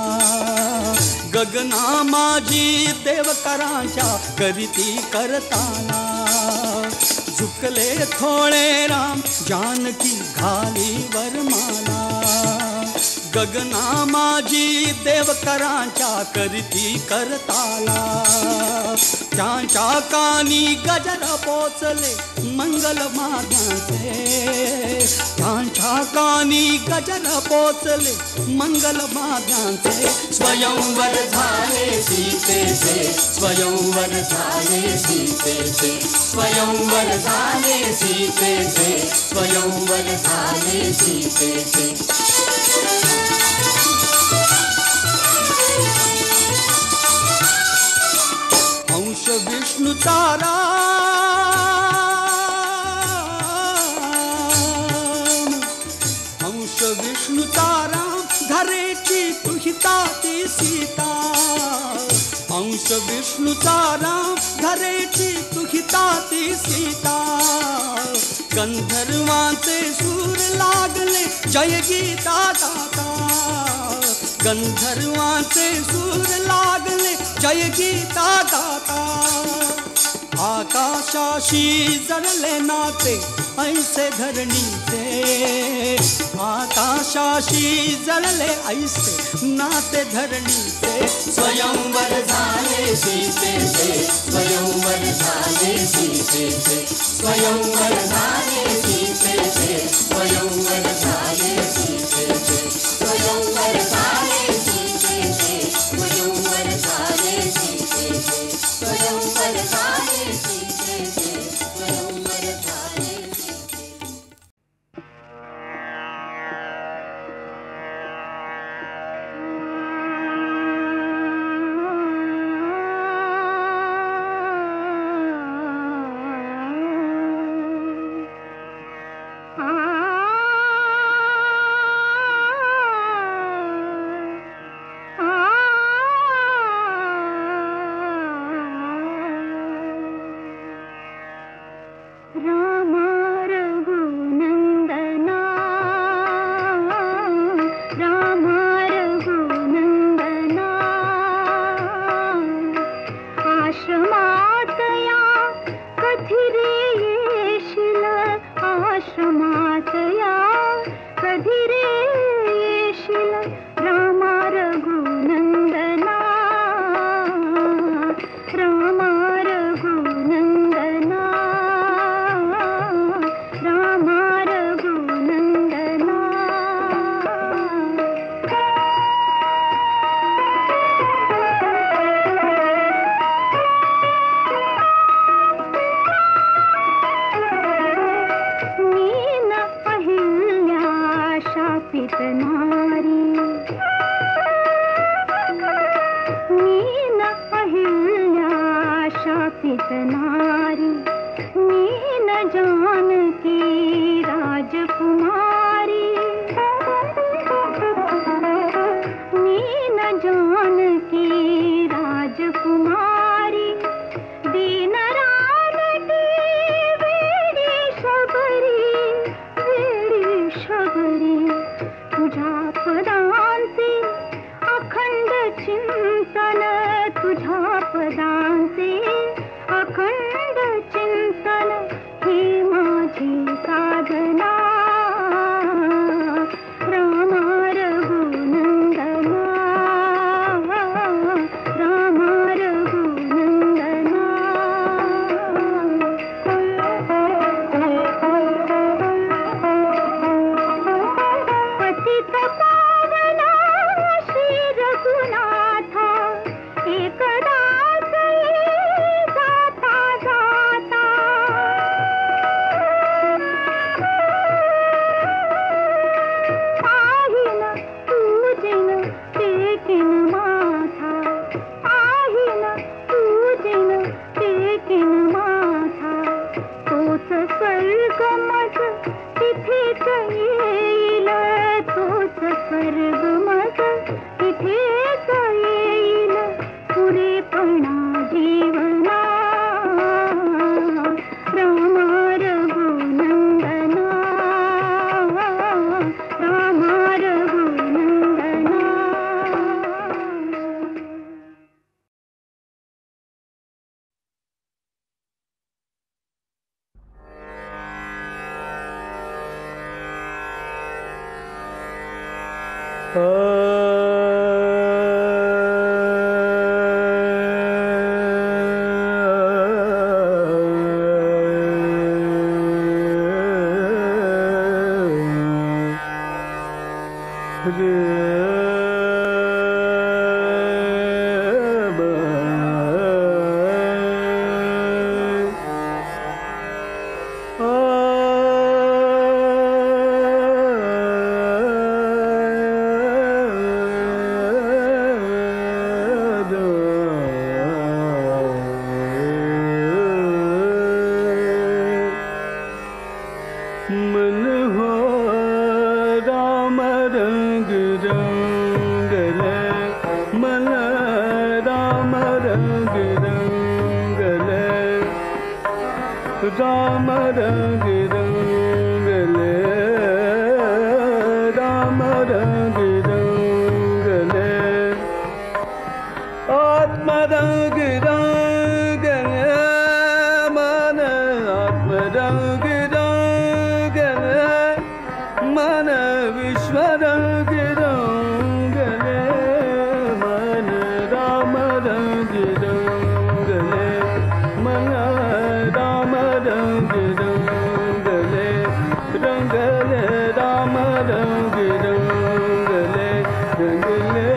गगना माझी देवकरांच्या करीती करताना झुकले थोडे राम जानकी घाली वरमाला गगना माझी देवकरांच्या करीती करताला त्यांच्या कानी गजर पोचले मंगल मागांचे त्यांच्या कानी गजर पोचले मंगल मागांचे स्वयंवर झाले सीतेचे स्वयंवर झाले सीतेचे स्वयंवर झाले सीतेचे स्वयंवर झाले सीतेचे अंश विष्णूचा राम अंश विष्णूचा राम धरेची तुहिता ती सीता अंश विष्णूचा राम धरेची तुहिता ती सीता गंधर्वांचे सूर लागले जय गीता दाता गंधर्वांचे सूर लागले जय गीता दाता आकाशाशी जडले नाते ऐसे धरणीचे आकाशाशी जडले ऐसे नाते धरणीचे स्वयंवर झाले सीतेचे स्वयंवर झाले सीतेचे स्वयंवर झाले सीतेचे स्वयंवर झाले सीतेचे स्वयंवर झाले सीतेचे स्वयंवर झाले सीतेचे स्वयंवर झाले सीतेचे स्वयंवर झाले जानकी राजकुमारी मीन जानकी राजकुमारी दीन रामटी वेडी शबरी तुझ्या पदांचे अखंड चिंतन तुझ्या पदांचे अखंड चिंतन ही माझी साधना रामा रघुनंदना रामा रघुनंदना पतित पावना श्री रघुनाथा एकदा जाता जाता आहीन पूजिन टेकिन माथा आहीन पूजिन टेकिन माथा तोच स्वर्ग मज तिथेच येईल तोच स्वर्ग मज तिथेच येईल पुरेपणा जीवना रामा रघुनंदना रामा रघुनंदना मन हो राम रंग रंगले मन राम रंग रंगले राम रंग रंगले राम रंग रंगले आत्म रंग रंगले मन आत्म रंग मन विश्व रंग रंगले मन राम रंग रंगले मन राम रंग रंगले रंगले राम रंग रंगले रंगले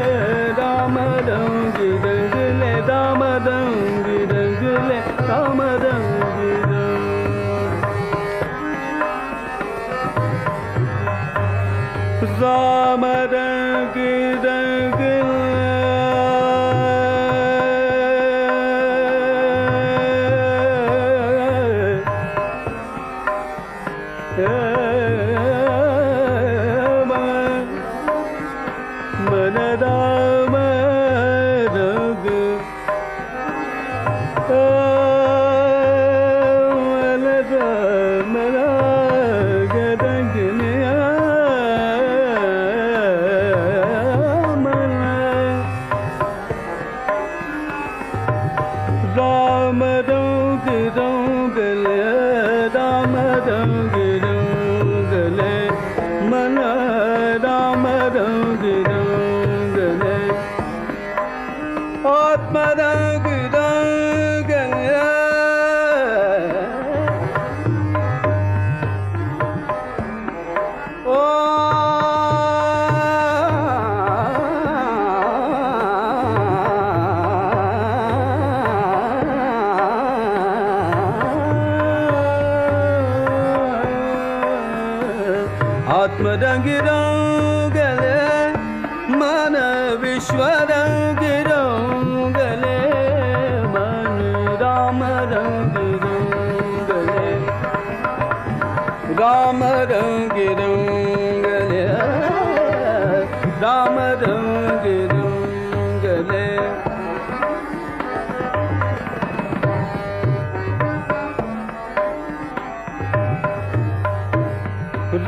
राम रंग रंगले राम रंग रंगले राम रंग राम रंग रंग मन राम रंग राम रंग रंगले राम रंग रंगले मन राम रंग रंगले आत्म रंग रंगले आत्म रंग रंगले मन विश्व रंग रंगले मन राम रंग रंगले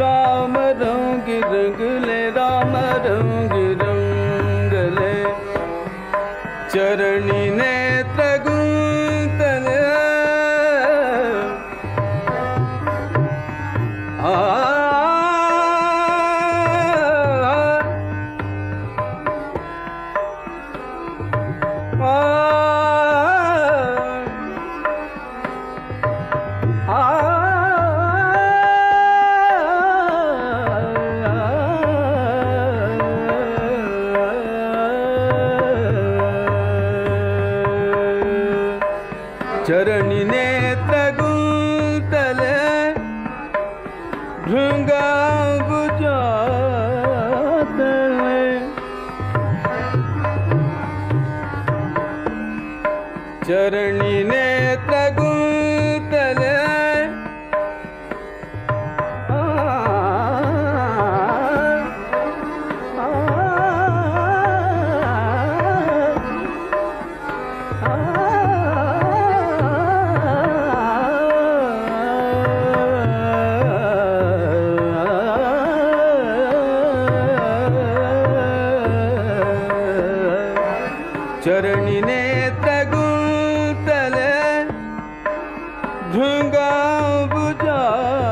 राम रंग रंगले राम रंग रंगले चरणी नेत्र गुंतले चरणी नेत्र गुंतले भृंगांबुजातले चरणी नेत्र गुंतले चरणी नेत्र गुंतले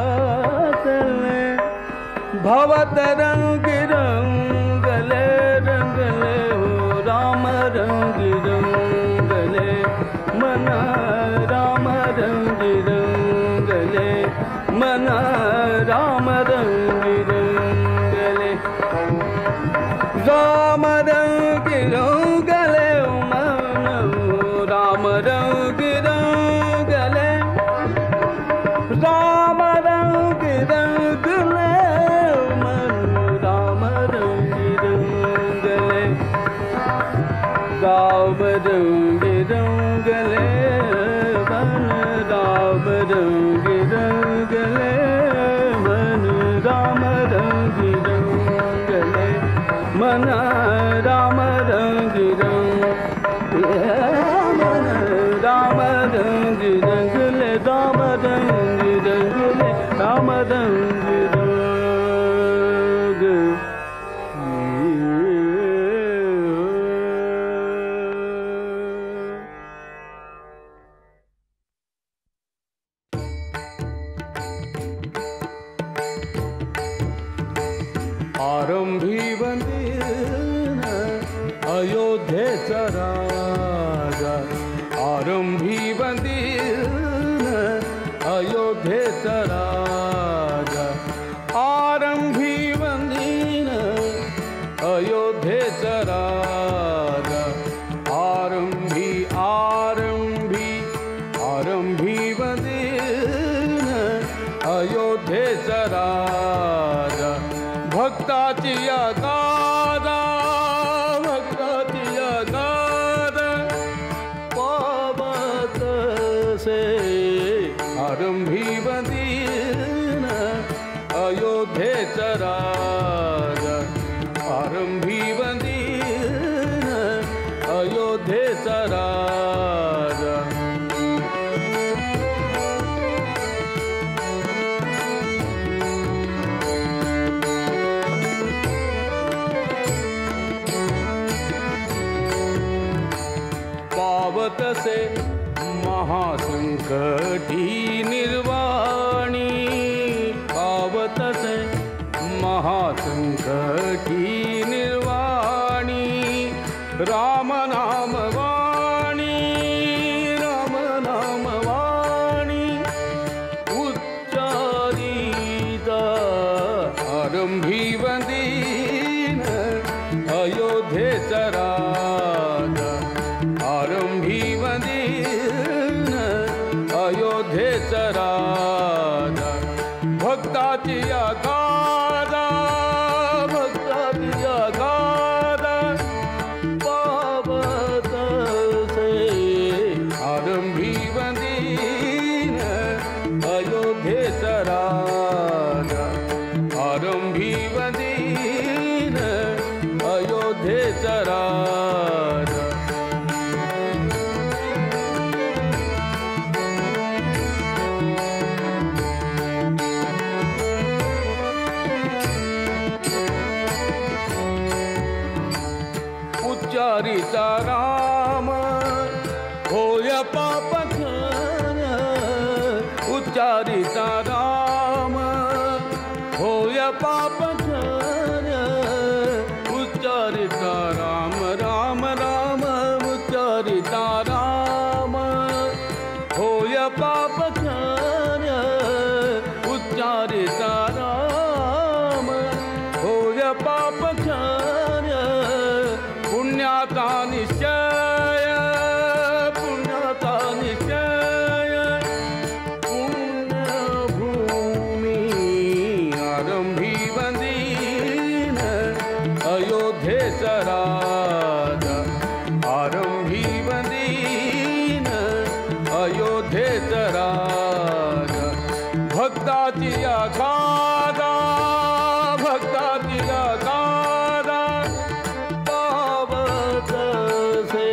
भृंगांबुजातले भवत रंग रंगले रंगले हो राम रंग रंगले मन राम रंग रंगले मन राम रंग रंगले राम रंग रंगले राम रंग रंगले राम रंग रंगले मन राम रंग रंगले राम रंग रंगले मन राम रंग रंगले मन राम रंग रंगले मन राम रंग रंगले राम रंग रंगले राम रंग रंगले राम रंग आरंभी वंदन अयोध्येचा राजा आरंभी वंदन अयोध्येचा राजा आरंभी वंदन अयोध्येचा राजा आरंभी आरंभी आरंभी वंदन अयोध्येचा राजा भक्ताची गादा भक्ताची गादा पावत से आरंभी वंदन अयोध्येचा राजा आरंभी वंदन अयोध्येचा राजा पावत से महासंकटी निर्वाणी पावत से महासंकटी निर्वाणी राम नाम वाणी राम नाम वाणी उच्चारिता आरंभी वंदन अयोध्येचा राजा आरंभी वंदन अयोध्येचा राजा भक्ताची गादा भक्ताची गादा पावत से आरंभी वंदन अयोध्येचा राजा आरंभी वंदन अयोध्येचा राजा पापख्यान उच्चारिता राम होय पापख्यान पुण्याचा निश्चय पुण्याचा निश्चय पुण्यभूमी आरंभी वंदीन अयोध्येचा राजा आरंभी वंदीन अयोध्येचा राजा भक्ताची आगादा भक्ताची आगादा पावत से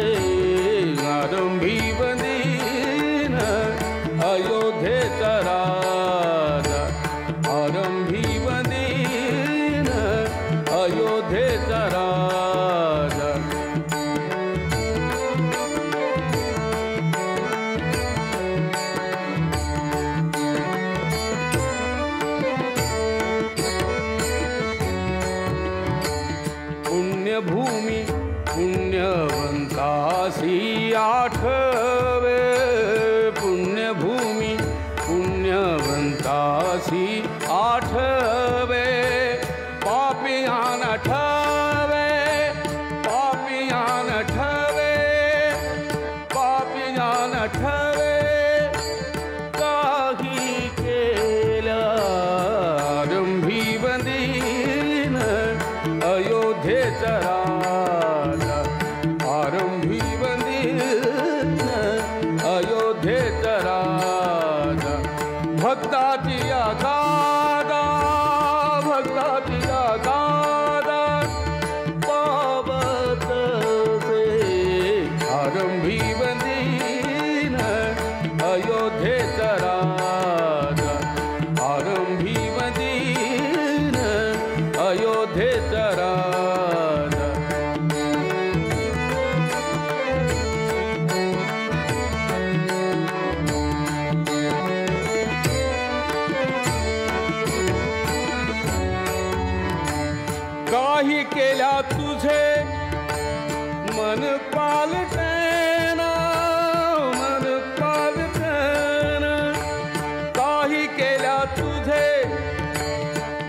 आरंभी वंदीन अयोध्येचा राजा आरंभी वंदीन अयोध्येचा राजा पुण्यभूमी पुण्यवंतासी आठवे पुण्यभूमी पुण्यवंतासी आठवे पापियान ठवे पापियान ठवे पापियान ठवे काही केल्या आरंभी वंदीन अयोध्येचा राजा आरंभी वंदीन अयोध्येचा राजा भक्ताची आगादा भक्ताची आगादा पावत से आरंभी वंदीन अयोध्येचा राजा आरंभी वंदीन अयोध्येचा राजा काही केल्या तुझे मन पालटेना मन पालटेना काही केल्या तुझे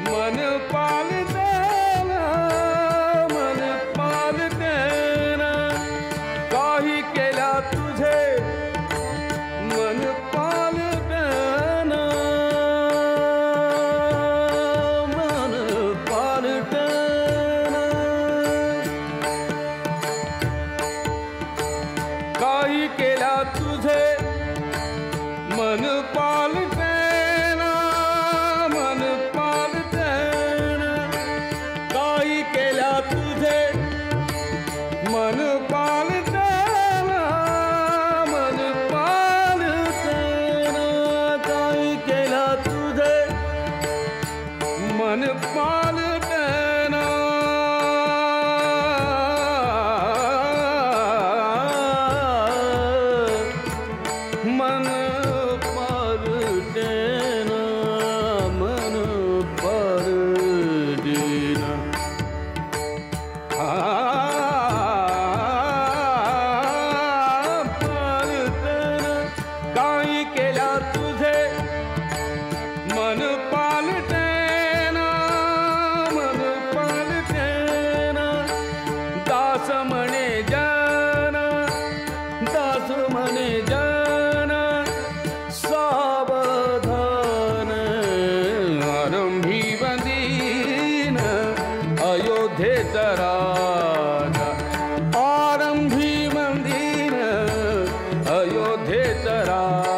मन पालटेना मन पालटेना काही केल्या तुझे मन पालटेना मन पालटेना काही केल्या तुझे मन पालटेना मन पालटेना काही केल्या तुझे मन पालटेना मन पालटेना काही केल्या तुझे मन पालटेना मन पालटेना मन पालटेना पालटेना काही केल्या तुझे मन पालटेना मन पालटेना दास म्हणे जन दास म्हणे जन सावधान आरंभी वंदीन अयोध्येचा राजा आरंभी वंदीन अयोध्येचा राजा